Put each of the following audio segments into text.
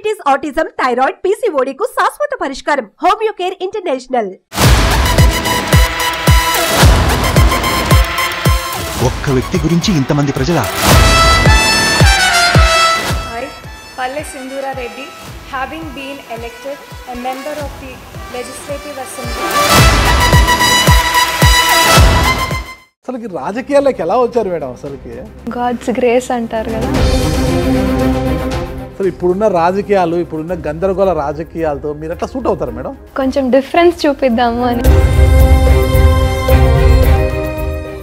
Diabetes, autism, thyroid, PCOD కు శాశ్వత పరిష్కారం. Homeo care international. ఒక్క వ్యక్తి గురించి ఇంతమంది ప్రజలా? I, Palle Sindhura Reddy, having been elected a member of the Legislative Assembly. అసలుకి రాజకీయాల్లోకి ఎలా వచ్చారు మేడం? అసలుకి గాడ్స్ గ్రేస్ అంటారు కదా. అసలు ఇప్పుడున్న రాజకీయాలు, ఇప్పుడున్న గందరగోళ రాజకీయాలతో మీరు ఎట్లా సూట్ అవుతారు మేడం? కొంచెం డిఫరెన్స్ చూపిద్దాము అని.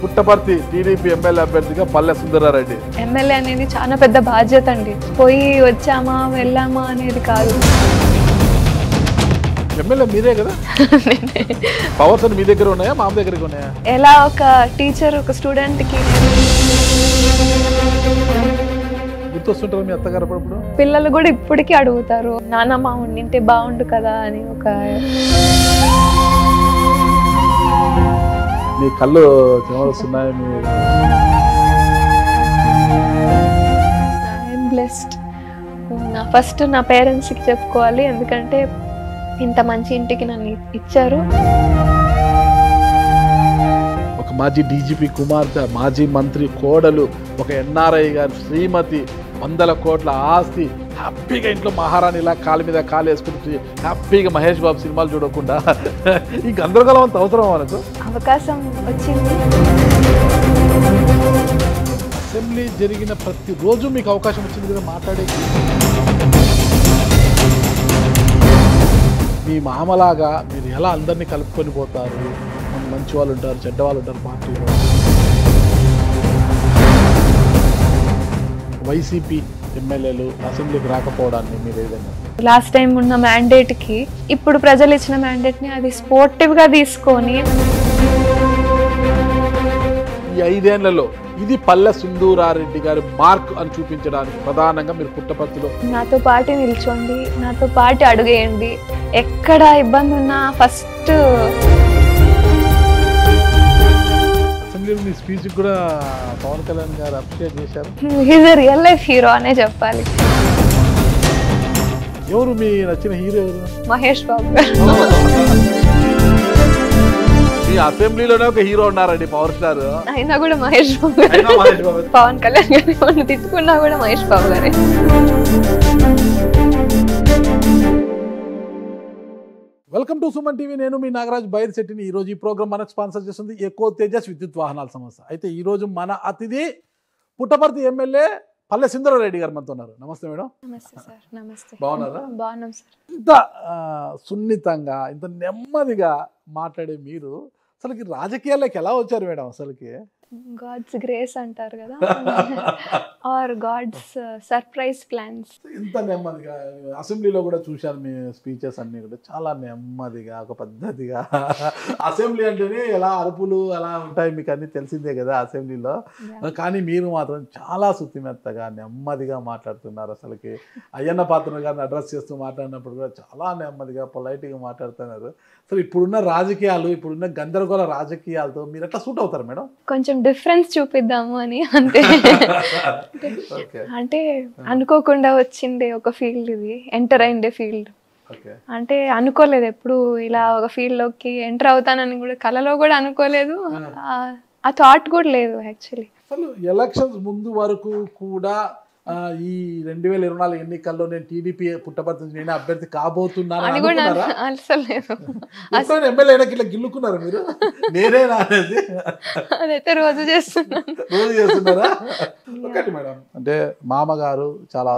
పుట్టపర్తి టీడీపీ ఎమ్మెల్యే అభ్యర్థిగా పల్లె సుందరారెడ్డి. ఎమ్మెల్యే అనేది చాలా పెద్ద బాధ్యత అండి. పోయి వచ్చామా వెళ్ళామా అనేది కాదు. ఎమ్మెల్యే మీరే కదా? పవర్స్ అని మీ దగ్గర ఉన్నాయా, మా దగ్గర ఉన్నాయా? ఎలా ఒక టీచర్ ఒక స్టూడెంట్కి గుర్తొస్తుంటారు మీ అత్తగారు అప్పుడు? పిల్లలు కూడా ఇప్పటికీ అడుగుతారు, నాన్నమ్మ ఉండింటే బాగుండు కదా అని. ఒక మీ కళ్ళు చెమరుస్తున్నాయి. మీ ఐఎమ్ బ్లెస్డ్. ఫస్ట్ నా పేరెంట్స్కి చెప్పుకోవాలి, ఎందుకంటే ఇంత మంచి ఇంటికి నన్ను ఇచ్చారు. ఒక మాజీ డీజీపీ కుమార్తె, మాజీ మంత్రి కోడలు, ఒక ఎన్ఆర్ఐ గారు శ్రీమతి, 100 కోట్ల ఆస్తి, హ్యాపీగా ఇంట్లో మహారాణిలా కాలు మీద కాలు వేసుకుంటూ హ్యాపీగా మహేష్ బాబు సినిమాలు చూడకుండా ఈ గందరగోళం అంత అవసరం మనకు? అవకాశం వచ్చింది. అసెంబ్లీ జరిగిన ప్రతిరోజు మీకు అవకాశం వచ్చింది కదా మాట్లాడేది. మీ మామలాగా మీరు ఎలా అందరినీ కలుపుకొని పోతారు? మంచి వాళ్ళు ఉంటారు, చెడ్డ వాళ్ళు ఉంటారు పార్టీలో. వైసీపీ ఎమ్మెల్యేలు అసెంబ్లీకి రాకపోవడాన్ని మీరు ఏదైనా లాస్ట్ టైం ఉన్న మ్యాండేట్కి ఇప్పుడు ప్రజలు ఇచ్చిన మ్యాండేట్ని అది స్పోర్టివ్గా తీసుకొని ఈ 5 ఏళ్లలో ఇది పల్లె సుందూరారెడ్డి గారి మార్క్ అని చూపించడానికి ప్రధానంగా మీరు పుట్టపర్తిలో నాతో పాటు నిల్చోండి, నాతో పాటు అడుగేయండి. ఎక్కడ ఇబ్బంది ఉన్నా ఫస్ట్ అసెంబ్లీలో మీ స్పీచ్ కూడా పవన్ కళ్యాణ్ గారు అప్రిషియేట్ చేశారు. Is a real life hero అనే చెప్పాలి. ఎవరు మీ నచ్చిన హీరో ఎవరు? మహేష్ బాబు గారు. ఈ అసెంబ్లీలోనే ఒక హీరో ఉన్నారండి, పవర్ స్టార్. అయినా కూడా మహేష్ బాబు గారు. పవన్ కళ్యాణ్ గారిని తిట్టుకున్నా కూడా మహేష్ బాబు గారే. Welcome to Suman TV. నేను మీ నాగరాజ్ బైర్శెట్టిని. ఈరోజు ఈ ప్రోగ్రామ్ మనకు స్పాన్సర్ చేస్తుంది ఎకో తేజస్ విద్యుత్ వాహనాల సంస్థ. అయితే ఈరోజు మన అతిథి పుట్టపర్తి ఎమ్మెల్యే పల్లె సుందరారెడ్డి గారు మనతో ఉన్నారు. నమస్తే మేడం. నమస్తే సార్. నమస్తే. బాగున్నారా? బాగున్నాం సార్. ఇంత సున్నితంగా, ఇంత నెమ్మదిగా మాట్లాడే మీరు అసలుకి రాజకీయాల్లోకి ఎలా వచ్చారు మేడం? అసలుకి గాడ్స్ గ్రేస్ అంటారు కదా, ఆర్ గాడ్స్ సర్ప్రైజ్ ప్లాన్స్. ఇంత నెమ్మదిగా అసెంబ్లీలో కూడా చూశాను మీ స్పీచెస్ అన్నీ కూడా చాలా నెమ్మదిగా, ఒక పద్ధతిగా. అసెంబ్లీ అంటేనే ఎలా అరుపులు అలా ఉంటాయి, మీకు అన్నీ తెలిసిందే కదా అసెంబ్లీలో. కానీ మీరు మాత్రం చాలా శుతిమెత్తగా నెమ్మదిగా మాట్లాడుతున్నారు. అసలుకి అయ్యన్న పాత్ర గారిని అడ్రస్ చేస్తూ మాట్లాడినప్పుడు కూడా చాలా నెమ్మదిగా పొలైట్గా మాట్లాడుతున్నారు. అసలు ఇప్పుడున్న రాజకీయాలు, ఇప్పుడున్న గందరగోళ రాజకీయాలతో మీరు ఎట్లా సూట్ అవుతారు మేడం? కొంచెం డిఫరెన్స్ చూపిద్దాము అని. అంతే. అంటే అనుకోకుండా వచ్చిండే ఒక ఫీల్డ్, ఇది ఎంటర్ అయిండే ఫీల్డ్. అంటే అనుకోలేదు ఎప్పుడు ఇలా ఒక ఫీల్డ్ లోకి ఎంటర్ అవుతానని, కూడా కలలో కూడా అనుకోలేదు. ఆ థాట్ కూడా లేదు యాక్చువల్లీ. అసలు ఎలక్షన్స్ ముందు వరకు కూడా ఈ 2024 ఎన్నికల్లో నేను టీడీపీ పుట్టపర్తి నుంచి నేనే అభ్యర్థి కాబోతున్నాను ఎమ్మెల్యే ఇట్లా గిల్లుకున్నారు మీరు? నేనేనా అనేది అదైతే రోజు చేస్తున్నారా? ఒకటి మేడం, అంటే మామగారు చాలా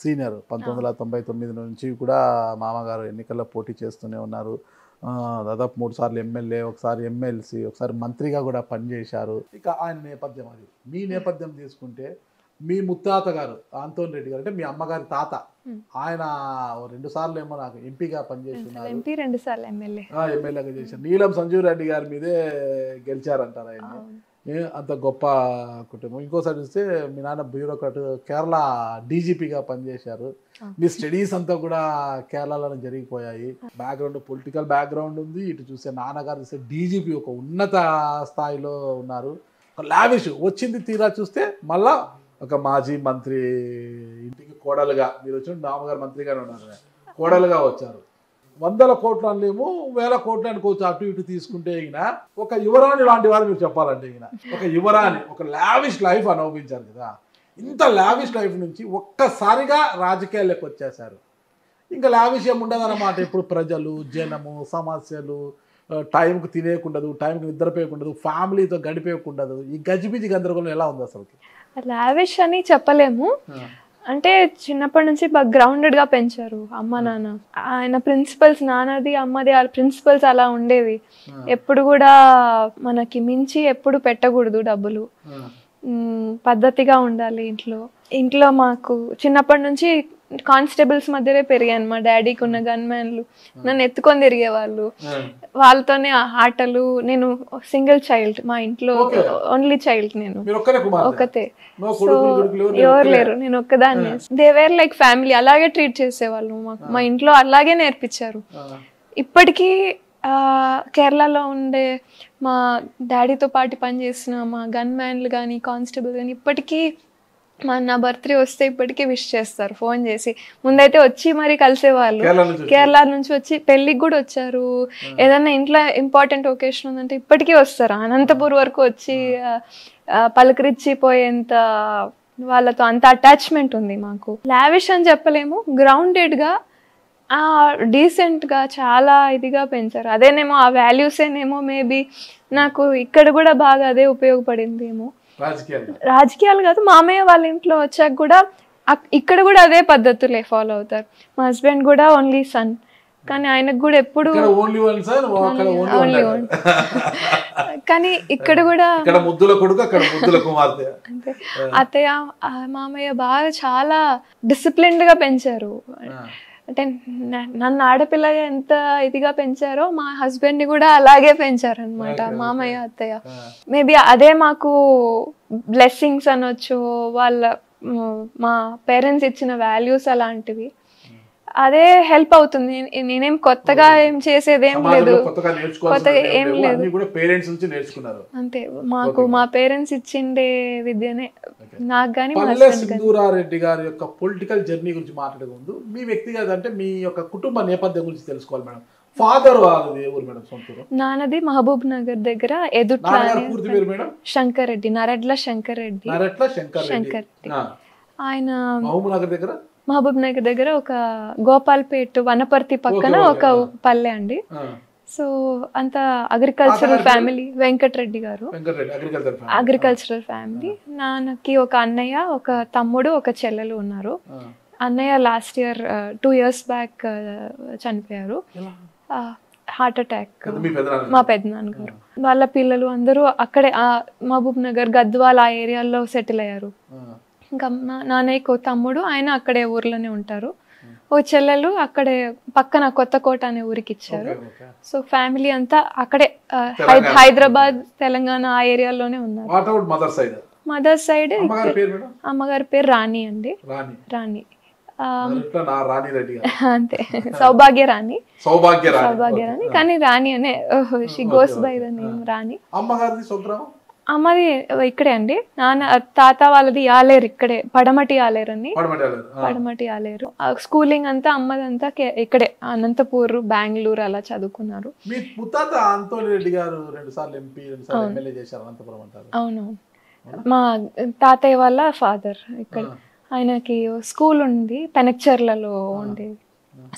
సీనియర్. 1999 నుంచి కూడా మామగారు ఎన్నికల్లో పోటీ చేస్తూనే ఉన్నారు. దాదాపు 3 సార్లు ఎమ్మెల్యే, ఒకసారి ఎమ్మెల్సీ, ఒకసారి మంత్రిగా కూడా పనిచేశారు. ఇక ఆయన నేపథ్యం అది. మీ నేపథ్యం తీసుకుంటే మీ ముత్తాత గారు ఆంతోని రెడ్డి గారు, అంటే మీ అమ్మగారి తాత, ఆయన 2 సార్లు ఏమో నాకు ఎంపీగా పనిచేస్తున్నారు, 2 సార్లు ఎమ్మెల్యేగా చేశారు. నీలం సంజీవ్ రెడ్డి గారి మీదే గెలిచారంటారు ఆయన. అంత గొప్ప కుటుంబం. ఇంకోసారి చూస్తే మీ నాన్న బ్యూరోక్రాట్, కేరళ డీజీపీగా పనిచేశారు. మీ స్టడీస్ అంతా కూడా కేరళలో జరిగిపోయాయి. బ్యాక్గ్రౌండ్ పొలిటికల్ బ్యాక్గ్రౌండ్ ఉంది. ఇటు చూస్తే నాన్నగారు చూస్తే డీజీపీ, ఒక ఉన్నత స్థాయిలో ఉన్నారు. ఒక లావిష్ వచ్చింది. తీరా చూస్తే మళ్ళా ఒక మాజీ మంత్రి ఇంటికి కోడలుగా మీరు వచ్చిన మామగారు మంత్రిగానే ఉన్నారు, కోడలుగా వచ్చారు. 100 కోట్లు అనలేము, 1000 కోట్లు అనుకోవచ్చు అటు ఇటు తీసుకుంటే. ఈయన ఒక యువరాణి లాంటి వారు మీరు చెప్పాలంటే, ఈయన ఒక యువరాణి, ఒక లావిష్ లైఫ్ అనుభవించారు కదా. ఇంత లావిష్ లైఫ్ నుంచి ఒక్కసారిగా రాజకీయాల్లోకి వచ్చేసారు. ఇంకా లావిష్ ఏమి ఉండదు అన్నమాట. ఇప్పుడు ప్రజలు, జనము, సమస్యలు, టైంకి తినేయకుండదు, టైంకి నిద్రపోయకుండదు, ఫ్యామిలీతో గడిపేయకుండదు. ఈ గజిబిజి గందరగోళం ఎలా ఉంది అసలు? లావిష్ అని చెప్పలేము. అంటే చిన్నప్పటి నుంచి బాగా గ్రౌండెడ్ గా పెంచారు అమ్మ నాన్న. ఆయన ప్రిన్సిపల్స్, నాన్నది అమ్మది ఆ ప్రిన్సిపల్స్ అలా ఉండేవి. ఎప్పుడు కూడా మనకి మించి ఎప్పుడు పెట్టకూడదు డబ్బులు, పద్ధతిగా ఉండాలి ఇంట్లో. ఇంట్లో మాకు చిన్నప్పటి నుంచి కానిస్టేబుల్స్ మధ్యనే పెరిగాను. మా డాడీకి ఉన్న గన్ మ్యాన్లు నన్ను ఎత్తుకొని తిరిగేవాళ్ళు, వాళ్ళతోనే ఆటలు. నేను సింగిల్ చైల్డ్, మా ఇంట్లో ఓన్లీ చైల్డ్, నేను ఒక్కతే. సో ఎవరు లేరు, నేను ఒక్కదాన్ని. దే వేర్ లైక్ ఫ్యామిలీ, అలాగే ట్రీట్ చేసేవాళ్ళు. మా ఇంట్లో అలాగే నేర్పించారు. ఇప్పటికీ కేరళలో ఉండే మా డాడీతో పాటు పనిచేసిన మా గన్ మ్యాన్లు కానీ, కానిస్టేబుల్ కానీ ఇప్పటికీ నా బర్త్డే వస్తే ఇప్పటికీ విష్ చేస్తారు ఫోన్ చేసి. ముందైతే వచ్చి మరి కలిసేవాళ్ళు, కేరళ నుంచి వచ్చి పెళ్ళికి కూడా వచ్చారు. ఏదైనా ఇంట్లో ఇంపార్టెంట్ ఒకేషన్ ఉందంటే ఇప్పటికీ వస్తారు. అనంతపూర్ వరకు వచ్చి పలకరించిపోయేంత వాళ్ళతో అంత అటాచ్మెంట్ ఉంది మాకు. లావిష్ అని చెప్పలేము, గ్రౌండెడ్గా డీసెంట్గా చాలా ఇదిగా పెంచారు. అదేనేమో ఆ వాల్యూసేనేమో మేబీ నాకు ఇక్కడ కూడా బాగా అదే ఉపయోగపడింది ఏమో. రాజకీయాలు కాదు, మామయ్య వాళ్ళ ఇంట్లో వచ్చాక కూడా ఇక్కడ కూడా అదే పద్ధతులే ఫాలో అవుతారు. మా హస్బెండ్ కూడా ఓన్లీ సన్, కానీ ఆయనకు కూడా ఎప్పుడు ఓన్లీ వన్. కానీ ఇక్కడ కూడా అంటే అత్తయ్య మామయ్య బాగా చాలా డిసిప్లిన్డ్ గా పెంచారు. అంటే నన్ను ఆడపిల్లగా ఎంత ఇదిగా పెంచారో మా హస్బెండ్ ని కూడా అలాగే పెంచారు అనమాట మామయ్య అత్తయ్య. మేబీ అదే మాకు బ్లెస్సింగ్స్ అనొచ్చు, వాళ్ళ మా పేరెంట్స్ ఇచ్చిన వాల్యూస్ అలాంటివి. అదే హెల్ప్ అవుతుంది. నేనేం కొత్తగా ఏం చేసేదేం లేదు, కొత్తగా ఏం లేదు, అంతే. మాకు మా పేరెంట్స్ ఇచ్చిండే విద్యనే నాకు కానీ. సింధూరారెడ్డి గారి యొక్క పొలిటికల్ జర్నీ గురించి మాట్లాడే ముందు మీ వ్యక్తిగత అంటే మీ యొక్క కుటుంబ నేపథ్యం గురించి తెలుసుకోవాలి మేడం. ఫాదర్ వాళ్ళది ఎవరు మేడం? సొంతూరు నాన్నది మహబూబ్ నగర్ దగ్గర ఎదుట్లా శంకర్ రెడ్డి, నరెడ్ల శంకర్ రెడ్డి. ఆయన మహబూబ్ నగర్ దగ్గర ఒక గోపాల్పేట్ వనపర్తి పక్కన ఒక పల్లె అండి. సో అంత అగ్రికల్చరల్ ఫ్యామిలీ. వెంకటరెడ్డి గారు అగ్రికల్చరల్ ఫ్యామిలీ. నాన్నకి ఒక అన్నయ్య, ఒక తమ్ముడు, ఒక చెల్లెలు ఉన్నారు. అన్నయ్య లాస్ట్ ఇయర్ 2 years బ్యాక్ చనిపోయారు, హార్ట్ అటాక్. మా పెద్దనాన్నగారు వాళ్ళ పిల్లలు అందరూ అక్కడే మహబూబ్ నగర్, గద్వాల్ ఆ ఏరియాలో సెటిల్ అయ్యారు. ఇంకా నాన్నయ్యకు తమ్ముడు, ఆయన అక్కడే ఊర్లోనే ఉంటారు. ఓ చెల్లెలు అక్కడే పక్కన కొత్తకోట అనే ఊరికి ఇచ్చారు. సో ఫ్యామిలీ అంతా అక్కడే హైదరాబాద్, తెలంగాణ ఆ ఏరియాలోనే ఉన్నారు. మదర్ సైడ్ అమ్మగారి పేరు రాణి అండి. రాణి అంతే, సౌభాగ్య రాణి. కానీ రాణి అనే she goes by the name Rani. అమ్మది ఇక్కడే అండి. నాన్న తాత వాళ్ళది ఆలేరు, ఇక్కడే పడమటి ఆలేరు అని. పడమటి ఆలేరు. స్కూలింగ్ అంతా అమ్మదంతా ఇక్కడే అనంతపూర్, బెంగళూరు అలా చదువుకున్నారు. అవును, మా తాతయ్య వాళ్ళ ఫాదర్ ఇక్కడ. ఆయనకి స్కూల్ ఉంది పెనక్చర్లలో ఉండేది.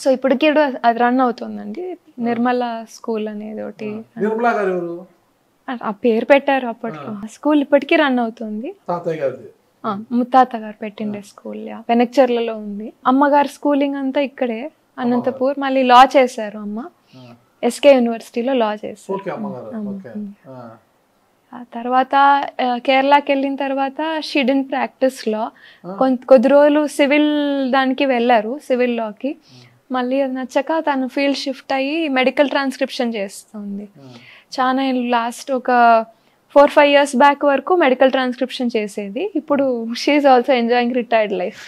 సో ఇప్పటికీ అది రన్ అవుతుందండి, నిర్మల స్కూల్ అనేది ఒకటి. ఆ పేరు పెట్టారు అప్పట్లో. స్కూల్ ఇప్పటికీ రన్ అవుతుంది. ముత్తాత గారు పెట్టిండే స్కూల్ పెనక్చర్లలో ఉంది. అమ్మగారు స్కూలింగ్ అంతా ఇక్కడే అనంతపూర్. మళ్ళీ లా చేశారు అమ్మ, ఎస్కే యూనివర్సిటీలో లా చేశారు. ఆ తర్వాత కేరళకి వెళ్ళిన తర్వాత షిడెన్ ప్రాక్టీస్ లా కొద్ది రోజులు సివిల్ దానికి వెళ్ళారు, సివిల్ లాకి. మళ్ళీ అది నచ్చక తను ఫీల్డ్ షిఫ్ట్ అయ్యి మెడికల్ ట్రాన్స్క్రిప్షన్ చేస్తుంది. చాలా లాస్ట్ ఒక 4-5 years బ్యాక్ వరకు మెడికల్ ట్రాన్స్క్రిప్షన్ చేసేది. ఇప్పుడు she's also enjoying retired life.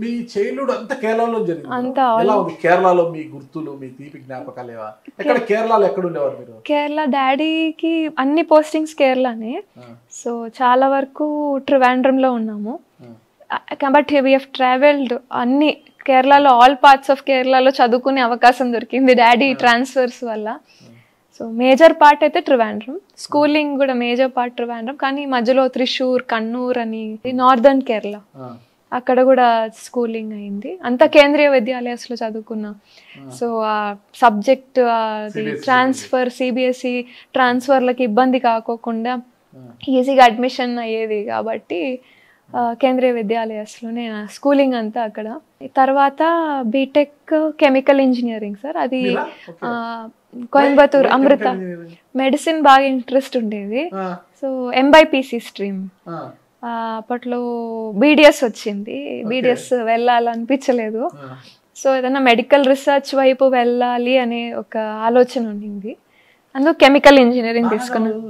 మీ చైల్డ్హుడ్ అంతా కేరళలో జరిగింది. కేరళలో మీ గుర్తులు, మీ తీపి జ్ఞాపకాలు ఎక్కడ? కేరళలో ఎక్కడ ఉండేవారు మీరు? కేరళ డాడీకి అన్ని పోస్టింగ్స్ కేరళనే. సో చాలా వరకు ట్రివాండ్రంలో ఉన్నాము. బట్ వీ హెవ్ ట్రావెల్డ్ అన్ని కేరళలో, ఆల్ పార్ట్స్ ఆఫ్ కేరళలో చదువుకునే అవకాశం దొరికింది డాడీ ట్రాన్స్ఫర్స్ వల్ల. సో మేజర్ పార్ట్ అయితే ట్రివాండ్రం, స్కూలింగ్ కూడా మేజర్ పార్ట్ ట్రివాండ్రం, కానీ మధ్యలో త్రిశూర్, కన్నూర్ అని నార్దర్న్ కేరళ, అక్కడ కూడా స్కూలింగ్ అయింది. అంతా కేంద్రీయ విద్యాలయాస్లో చదువుకున్నా. సో ఆ సబ్జెక్ట్ ట్రాన్స్ఫర్, సిబిఎస్ఈ ట్రాన్స్ఫర్లకి ఇబ్బంది కాకోకుండా ఈజీగా అడ్మిషన్ అయ్యేది కాబట్టి కేంద్రీయ విద్యాలయాస్లోనే స్కూలింగ్ అంతా అక్కడ. తర్వాత బీటెక్ కెమికల్ ఇంజనీరింగ్ సార్, అది కోయంబత్తూర్ అమృత. మెడిసిన్ బాగా ఇంట్రెస్ట్ ఉండేది, సో ఎంబైపీసీ స్ట్రీమ్. అప్పట్లో బీడిఎస్ వచ్చింది, బీడిఎస్ వెళ్ళాలనిపించలేదు. సో ఏదైనా మెడికల్ రీసెర్చ్ వైపు వెళ్ళాలి అనే ఒక ఆలోచన ఉండింది, అందుకు కెమికల్ ఇంజనీరింగ్ తీసుకున్నాను.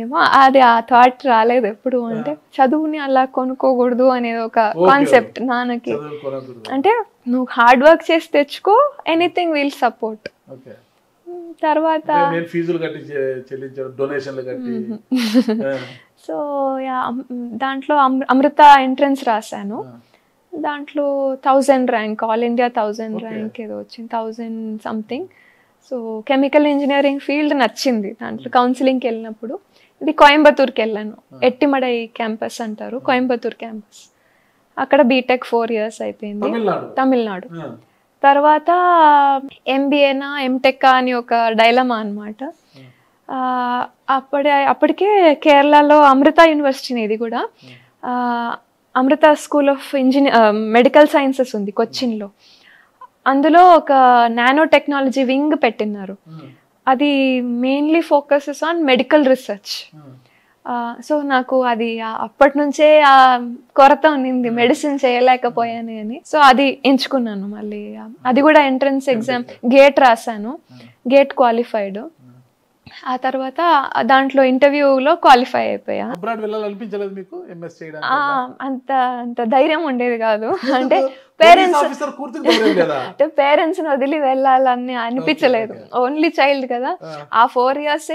ఏమో అది ఆ థాట్ రాలేదు ఎప్పుడు, అంటే చదువుని అలా కొనుక్కోకూడదు అనేది ఒక కాన్సెప్ట్ నాన్నకి. అంటే నువ్వు హార్డ్ వర్క్ చేసి తెచ్చుకో, ఎనీథింగ్ విల్ సపోర్ట్. తర్వాత సో దాంట్లో అమృత ఎంట్రన్స్ రాశాను, దాంట్లో 1000 ర్యాంక్, ఆల్ ఇండియా 1000 ర్యాంక్ ఏదో వచ్చింది, 1000 something. So chemical engineering field నచ్చింది. దాంట్లో కౌన్సిలింగ్కి వెళ్ళినప్పుడు, ఇది కోయంబత్తూర్కి వెళ్ళాను, ఎట్టిమడై క్యాంపస్ అంటారు, కోయంబత్తూర్ క్యాంపస్. అక్కడ బీటెక్ 4 years అయిపోయింది, తమిళనాడు. తర్వాత ఎంబీఏనా ఎంటెక్ అని ఒక డైలమా అనమాట. అప్పటికే కేరళలో అమృత యూనివర్సిటీ, ఇది కూడా అమృత స్కూల్ ఆఫ్ మెడికల్ సైన్సెస్ ఉంది కొచ్చిన్లో. అందులో ఒక నానో టెక్నాలజీ వింగ్ పెట్టినారు, అది mainly focuses on medical research. So నాకు అది అప్పటి నుంచే ఆ కొరత ఉన్నింది, మెడిసిన్ చేయలేకపోయాను అని. సో అది ఎంచుకున్నాను మళ్ళీ. అది కూడా ఎంట్రన్స్ ఎగ్జామ్ గేట్ రాశాను, గేట్ క్వాలిఫైడ్. ఆ తర్వాత దాంట్లో ఇంటర్వ్యూలో క్వాలిఫై అయిపోయా. అంత ధైర్యం ఉండేది కాదు, అంటే పేరెంట్స్ వదిలి వెళ్ళాలని అనిపించలేదు. ఓన్లీ చైల్డ్ కదా, ఆ 4 years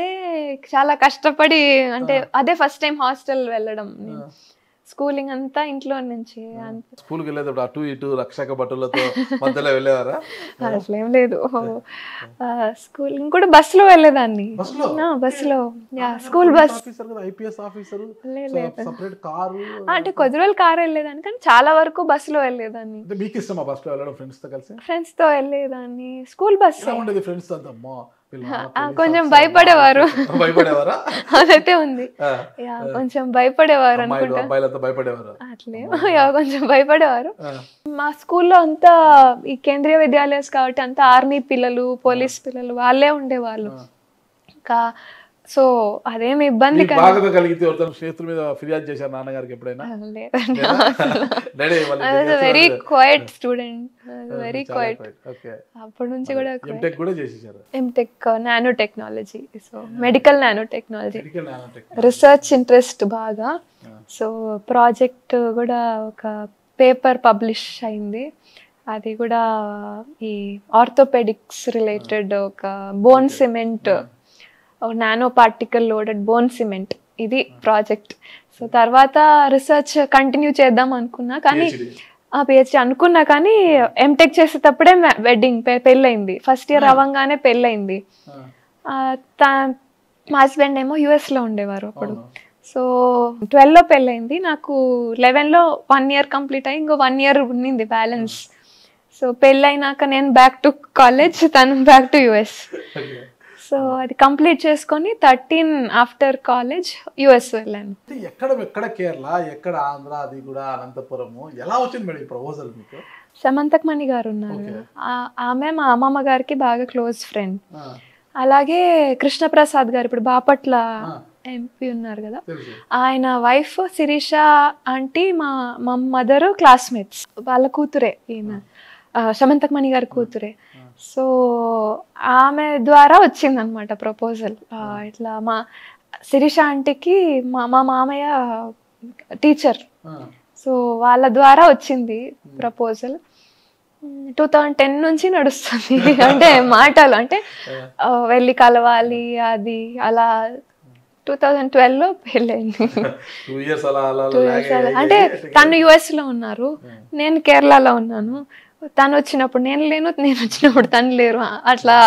చాలా కష్టపడి, అంటే అదే ఫస్ట్ టైం హాస్టల్ వెళ్ళడం. స్కూలింగ్ అంతా ఇంట్లో నుంచి. స్కూల్కి వెళ్ళేటప్పుడు అటు ఇటు రక్షక భటులతో మధ్యలో వెళ్ళేవారా? అట్లేం లేదు, స్కూలింగ్ కూడా బస్సులో వెళ్ళేదాన్ని. బస్సులో, స్కూల్ బస్. అంటే కొద్ది రోజులు కారు వెళ్ళేదాన్ని, కానీ చాలా వరకు బస్సులో వెళ్ళేదాన్ని. ఫ్రెండ్స్ తో వెళ్ళేదాన్ని. స్కూల్ బస్ కొంచెం భయపడేవారు, అదైతే ఉంది. కొంచెం భయపడేవారు అనుకుంటా, అట్లే కొంచెం భయపడేవారు. మా స్కూల్లో అంతా ఈ కేంద్రీయ విద్యాలయాస్ కాబట్టి అంతా ఆర్మీ పిల్లలు, పోలీస్ పిల్లలు వాళ్ళే ఉండేవాళ్ళు. ఇంకా సో అదేమి ఇబ్బంది very quiet student, very quiet. అప్పటి నుంచి కూడా M Tech nano technology, so medical nano technology, research interest బాగా. సో ప్రాజెక్ట్ కూడా ఒక పేపర్ పబ్లిష్ అయింది, అది కూడా ఈ ఆర్థోపెడిక్స్ రిలేటెడ్, ఒక bone cement, nano particle loaded bone cement, ఇది ప్రాజెక్ట్. సో తర్వాత రీసెర్చ్ కంటిన్యూ చేద్దాం అనుకున్నా, కానీ పిహెచ్డి అనుకున్నా, కానీ ఎంటెక్ చేసేటప్పుడే వెడ్డింగ్, పెళ్ళయింది. ఫస్ట్ ఇయర్ అవ్వగానే పెళ్ళయింది. మా హస్బెండ్ ఏమో యుఎస్లో ఉండేవారు అప్పుడు. సో 12లో పెళ్ళయింది, నాకు 11లో 1 year కంప్లీట్ అయ్యి ఇంకో 1 year ఉన్నింది బ్యాలెన్స్. సో పెళ్ళైనాక నేను బ్యాక్ టు కాలేజ్, తను బ్యాక్ టు యుఎస్. సో అది కంప్లీట్ చేసుకొని 13 ఆఫ్టర్ కాలేజ్ యుఎస్ వెళ్ళాను. ఎక్కడ కేరళ, ఎక్కడ ఆంధ్ర, అది కూడా అనంతపురము, ఎలా వచ్చింది మేడం ఈ ప్రపోజల్ మీకు? సమంతకమణి గారు ఉన్నారు, ఆమె మా అమ్మమ్మ గారికి బాగా క్లోజ్ ఫ్రెండ్. అలాగే కృష్ణప్రసాద్ గారు, ఇప్పుడు బాపట్ల ఎంపీ ఉన్నారు కదా, ఆయన వైఫ్ శిరీష ఆంటీ మా మదర్ క్లాస్మేట్స్, వాళ్ళ కూతురే ఈమె, సమంతకమణి గారి కూతురే. సో ఆమె ద్వారా వచ్చింది అనమాట ప్రపోజల్. ఇట్లా మా శిరీష ఆంటీకి మా మామయ్య టీచర్, సో వాళ్ళ ద్వారా వచ్చింది ప్రపోజల్. 2010 నుంచి నడుస్తుంది, అంటే మాటలు, అంటే వెళ్ళి కలవాలి అది, అలా 2012లో పెళ్ళైంది. 2 years అలా అలా 2 years అలా. అంటే తను యుఎస్ లో ఉన్నారు, నేను కేరళలో ఉన్నాను. తను వచ్చినప్పుడు నేను లేను, నేను వచ్చినప్పుడు తను లేరు. అట్లా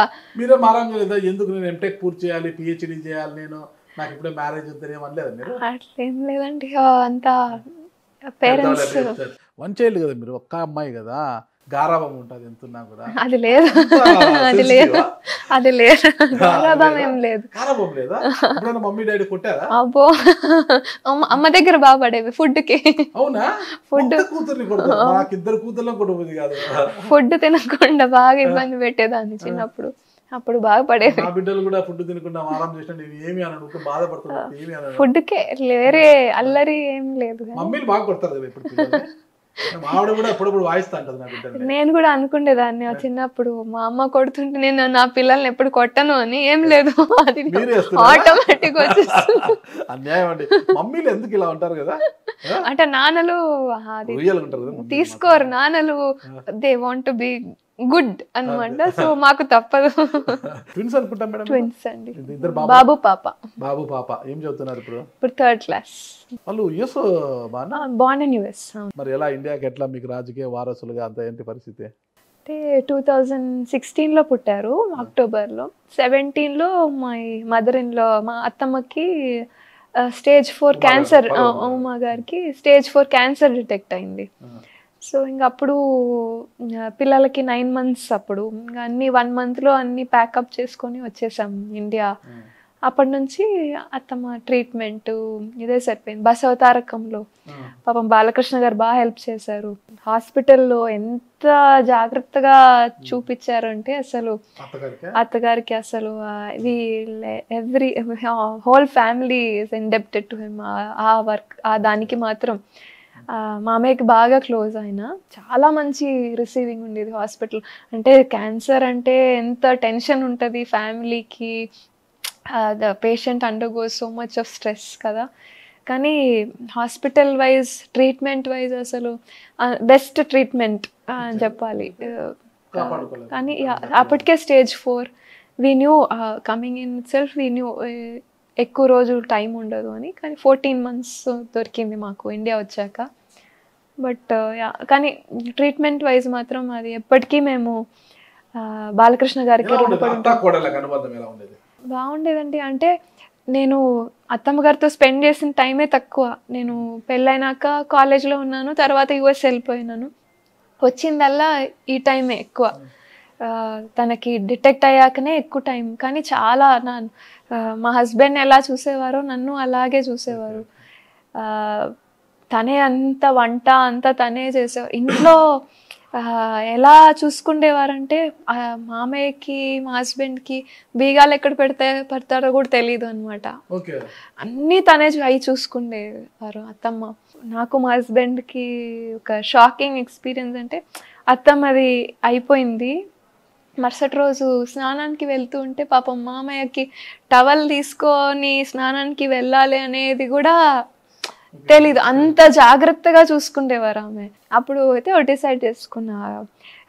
మీరే మారం చేయలేదా? ఎందుకు నేను ఎంటెక్ పూర్తి చేయాలి, పిహెచ్డి చేయాలి, నాకు ఇప్పుడే మ్యారేజ్ వద్దని ఏమనలేదా మీరు? అట్లేం లేదండి. అంతా పేరెంట్స్ వన్ చైల్డ్ కదా మీరు, ఒక్క అమ్మాయి కదా, గారాబం ఉంటుంది ఎంతున్నా కూడా. అది లేదు, అది లేదు, అది లేదు, గారాబం ఏం లేదు. గారాబం లేదా? ఎప్పుడైనా మమ్మీ డాడీ కొట్టారా? అబ్బో, అమ్మ దగ్గర బాగా పడేవి ఫుడ్ కి. అవునా? ఫుడ్ కూతుర్ని కొడతారు, నాకు 2 కూతుర్లను కొట్టబోదు కాదు. ఫుడ్ తినకుండా బాగా ఇబ్బంది పెట్టేదాన్ని చిన్నప్పుడు, అప్పుడు బాగా పడేవి. నా బిడ్డలు కూడా ఫుడ్ తినకుండా ఆరాం చేసిన నేను ఏమి అనను, బాధపడుతున్నాను, ఏమి అనను. ఫుడ్ కే, వేరే అల్లరి ఏం లేదు. మమ్మీలు బాగా కొడతారు కదా ఇప్పుడు పిల్లల్ని. ఆవిడ కూడా ఎప్పుడప్పుడు వాయిస్తా ఉంటుంది నా బిడ్డల్ని. నేను కూడా అనుకునేదాన్ని చిన్నప్పుడు, మా అమ్మ కొడుతుంటే నేను నా పిల్లల్ని ఎప్పుడు కొట్టను అని. ఏం లేదు, అది ఆటోమేటిక్ వచ్చేస్తుంది. అన్యాయం అండి, మమ్మీలు ఎందుకు ఇలా ఉంటారు కదా, అంటే నాన్నలు అది తీసుకోరు, నాన్నలు they want to be good అన్నమాట. సో మాకు తప్పదు. ట్విన్స్ అనుకుంటాం మేడం. ట్విన్స్ అండి, ఇద్దరు బాబు పాప. బాబు పాప ఏం చదువుతున్నారు ఇప్పుడు? ఇప్పుడు 3rd class. వాళ్ళు యుఎస్ బాగా బార్న్ ఇన్ యుఎస్. మరి ఎలా ఇండియాకి ఎట్లా మీకు రాజకీయ వారసులుగా అంత ఏంటి పరిస్థితి? అంటే 2016లో పుట్టారు, అక్టోబర్లో. 17లో మై మదర్ ఇన్ లా, మా అత్తమ్మకి stage 4 క్యాన్సర్, ఉమా గారికి stage 4 క్యాన్సర్ డిటెక్ట్ అయింది. సో ఇంకా అప్పుడు పిల్లలకి 9 months, అప్పుడు ఇంకా అన్ని 1 monthలో అన్ని ప్యాకప్ చేసుకొని వచ్చేసాం ఇండియా. అప్పటి నుంచి అత్తమ్మ ట్రీట్మెంట్ ఇదే సరిపోయింది. బసవతారకంలో పాపం బాలకృష్ణ గారు బాగా హెల్ప్ చేశారు. హాస్పిటల్లో ఎంత జాగ్రత్తగా చూపించారంటే అసలు అత్తగారికి అసలు every whole family is indebted to him. ఆ వర్క్, ఆ దానికి మాత్రం మామయ్యకి బాగా క్లోజ్ అయినా. చాలా మంచి రిసీవింగ్ ఉండేది హాస్పిటల్. అంటే క్యాన్సర్ అంటే ఎంత టెన్షన్ ఉంటుంది ఫ్యామిలీకి, the patient undergoes so much of stress కదా. కానీ హాస్పిటల్ వైజ్, ట్రీట్మెంట్ వైజ్ అసలు బెస్ట్ ట్రీట్మెంట్ అని చెప్పాలి. కానీ అప్పటికే stage 4 we knew coming in it self, we knew ఎక్కువ రోజులు టైం ఉండదు అని. కానీ 14 months దొరికింది మాకు ఇండియా వచ్చాక. బట్ కానీ ట్రీట్మెంట్ వైజ్ మాత్రం అది ఎప్పటికీ మేము బాలకృష్ణ గారికి బాగుండేదండి. అంటే నేను అత్తమ్మ గారితో స్పెండ్ చేసిన టైమే తక్కువ. నేను పెళ్ళైనాక కాలేజ్లో ఉన్నాను, తర్వాత యుఎస్ వెళ్ళిపోయినాను. వచ్చిందల్లా ఈ టైమే ఎక్కువ. తనకి డిటెక్ట్ అయ్యాకనే ఎక్కువ టైం. కానీ చాలా మా హస్బెండ్ ఎలా చూసేవారో నన్ను అలాగే చూసేవారు. తనే అంత వంట అంతా తనే చేసేవారు. ఇంట్లో ఎలా చూసుకుండేవారంటే మామయ్యకి, మా హస్బెండ్కి బీగాలు ఎక్కడ పడతారో కూడా తెలియదు అనమాట. అన్నీ తనే అవి చూసుకుండేవారు అత్తమ్మ. నాకు మా హస్బెండ్కి ఒక షాకింగ్ ఎక్స్పీరియన్స్ అంటే, అత్తమ్మది అయిపోయింది, మరుసటి రోజు స్నానానికి వెళ్తూ ఉంటే పాపం మామయ్యకి టవల్ తీసుకొని స్నానానికి వెళ్ళాలి అనేది కూడా తెలీదు. అంత జాగ్రత్తగా చూసుకుండేవారు ఆమె. అప్పుడు అయితే డిసైడ్ చేసుకున్నా,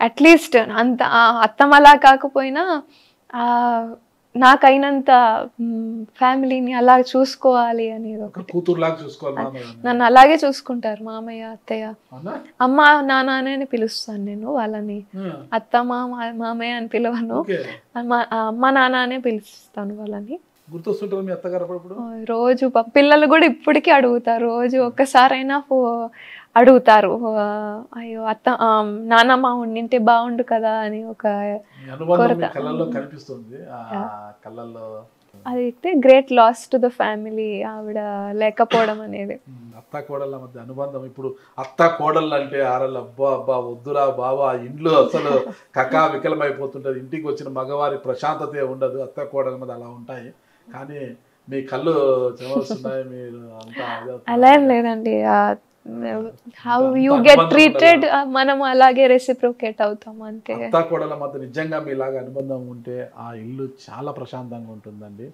అట్లీస్ట్ అంత అత్తమ్మలా కాకపోయినా నాకైనంత ఫ్యామిలీని అలా చూసుకోవాలి అనేది ఒకటి. నన్ను అలాగే చూసుకుంటారు మామయ్య, అత్తయ్య. అమ్మ నాన్న అని పిలుస్తాను నేను వాళ్ళని, అత్తమ్మ మామయ్య అని పిలవను, అమ్మ నాన్న అనే పిలుస్తాను వాళ్ళని. రోజు పిల్లలు కూడా ఇప్పటికీ అడుగుతారు, రోజు ఒక్కసారైనా అడుగుతారు, అయ్యో అత్త నానమ్మ ఉండింటే బాగుండు కదా అని ఒక కొరత. అదైతే great loss to the family, ఆవిడ లేకపోవడం అనేది. అత్త కోడళ్ళ మధ్య అనుబంధం, ఇప్పుడు అత్త కోడళ్ళు అంటే ఆరళ్ళు అబ్బా అబ్బా వద్దురా బాబా, ఇంట్లో అసలు కకా వికలమైపోతుంటది, ఇంటికి వచ్చిన మగవారి ప్రశాంతత ఉండదు. అత్త కోడళ్ళ మధ్య అలా ఉంటాయి. కానీ మీ కళ్ళు చెమరుస్తున్నాయి, మీరు అంతా అలా ఏం లేదండి. హౌ యూ గెట్ ట్రీటెడ్ మనం అలాగే రెసిప్రోకేట్ అవుతాం అంతే. అత్త కోడళ్ళ మధ్య నిజంగా మీలాగా అనుబంధం ఉంటే ఆ ఇల్లు చాలా ప్రశాంతంగా ఉంటుందండి.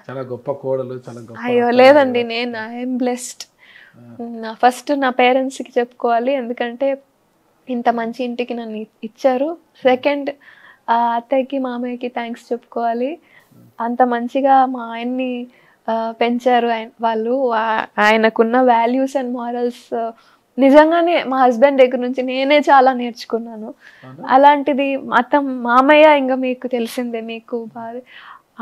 చాలా గొప్ప కోడలు, చాలా గొప్ప. అయ్యో లేదండి, నేను ఐఎమ్ బ్లెస్డ్. ఫస్ట్ నా పేరెంట్స్కి చెప్పుకోవాలి, ఎందుకంటే ఇంత మంచి ఇంటికి నన్ను ఇచ్చారు. సెకండ్ అత్తయ్యకి మామయ్యకి థ్యాంక్స్ చెప్పుకోవాలి. అంత మంచిగా మా ఆయన్ని పెంచారు వాళ్ళు. ఆయనకున్న వాల్యూస్ అండ్ మారల్స్ నిజంగానే మా హస్బెండ్ దగ్గర నుంచి నేనే చాలా నేర్చుకున్నాను. అలాంటిది మామయ్య ఇంకా మీకు తెలిసిందే, మీకు బాగా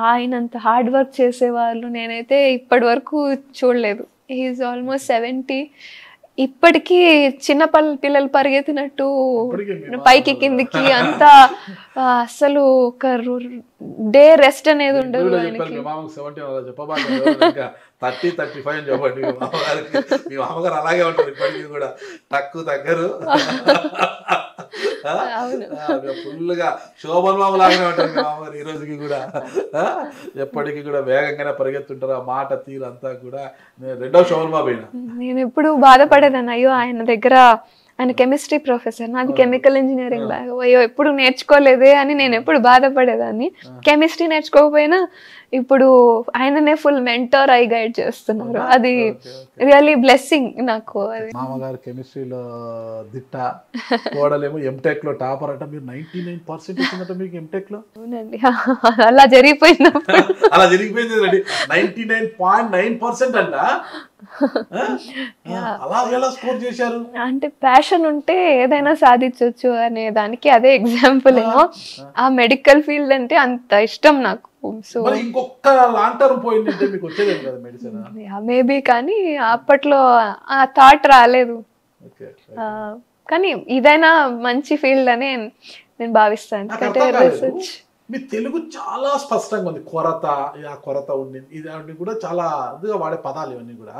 ఆయనంత హార్డ్ వర్క్ చేసేవాళ్ళు నేనైతే ఇప్పటి వరకు చూడలేదు. He's almost 70. ఇప్పటికీ చిన్న పిల్లలు పరిగెత్తినట్టు పైకి కిందికి అంతా, అసలు ఒక డే రెస్ట్ అనేది ఉండదు ఆయనకి. 30-35 చెప్పండి మీ మామగారు అలాగే ఉంటారు ఇప్పటికీ కూడా, తక్కువ తగ్గరు, ఫుల్ గా శోభన్ బాబు లాగానే ఉంటారు మీ మామగారు ఈ రోజుకి కూడా. ఎప్పటికీ కూడా వేగంగానే పరిగెత్తుంటారు, ఆ మాట తీరు అంతా కూడా. రెండో శోభన్ బాబు అయినా నేను ఎప్పుడు బాధపడేదాన్ని, అయ్యో ఆయన దగ్గర, ఆయన కెమిస్ట్రీ ప్రొఫెసర్, నాది కెమికల్ ఇంజనీరింగ్, అయ్యో ఎప్పుడు నేర్చుకోలేదే అని నేను ఎప్పుడు బాధపడేదాన్ని. కెమిస్ట్రీ నేర్చుకోకపోయినా ఇప్పుడు ఆయననే ఫుల్ మెంటర్ అయి గైడ్ చేస్తున్నారు. అది రియల్లీ బ్లెస్సింగ్ నాకు. మామగారు కెమిస్ట్రీలో దిట్ట, కోడలేమో ఎంటెక్ లో టాపర్ అంట. మీరు 99% వచ్చిందట మీకు ఎంటెక్ లో. అవునండి, అలా జరిగిపోయింది. అలా జరిగిపోయింది 99.9% అంట. అలా ఎలా స్కోర్ చేశారు? అంటే ప్యాషన్ ఉంటే ఏదైనా సాధించవచ్చు అనే దానికి అదే ఎగ్జాంపుల్ ఏమో. ఆ మెడికల్ ఫీల్డ్ అంటే అంత ఇష్టం నాకు. సో ఇంకొక లాంగ్ టర్మ్ పోయిందంటే మీకు వచ్చేది కదా మెడిసిన్? మేబీ, కానీ అప్పట్లో ఆ థాట్ రాలేదు. కానీ ఇదైనా మంచి ఫీల్డ్ అనే నేను భావిస్తాను. ఎందుకంటే రీసెర్చ్ మీ తెలుగు చాలా స్పష్టంగా ఉంది. ఆ కొరత ఉంది, ఇది కూడా చాలా అదిగా వాడే పదాలు ఇవన్నీ కూడా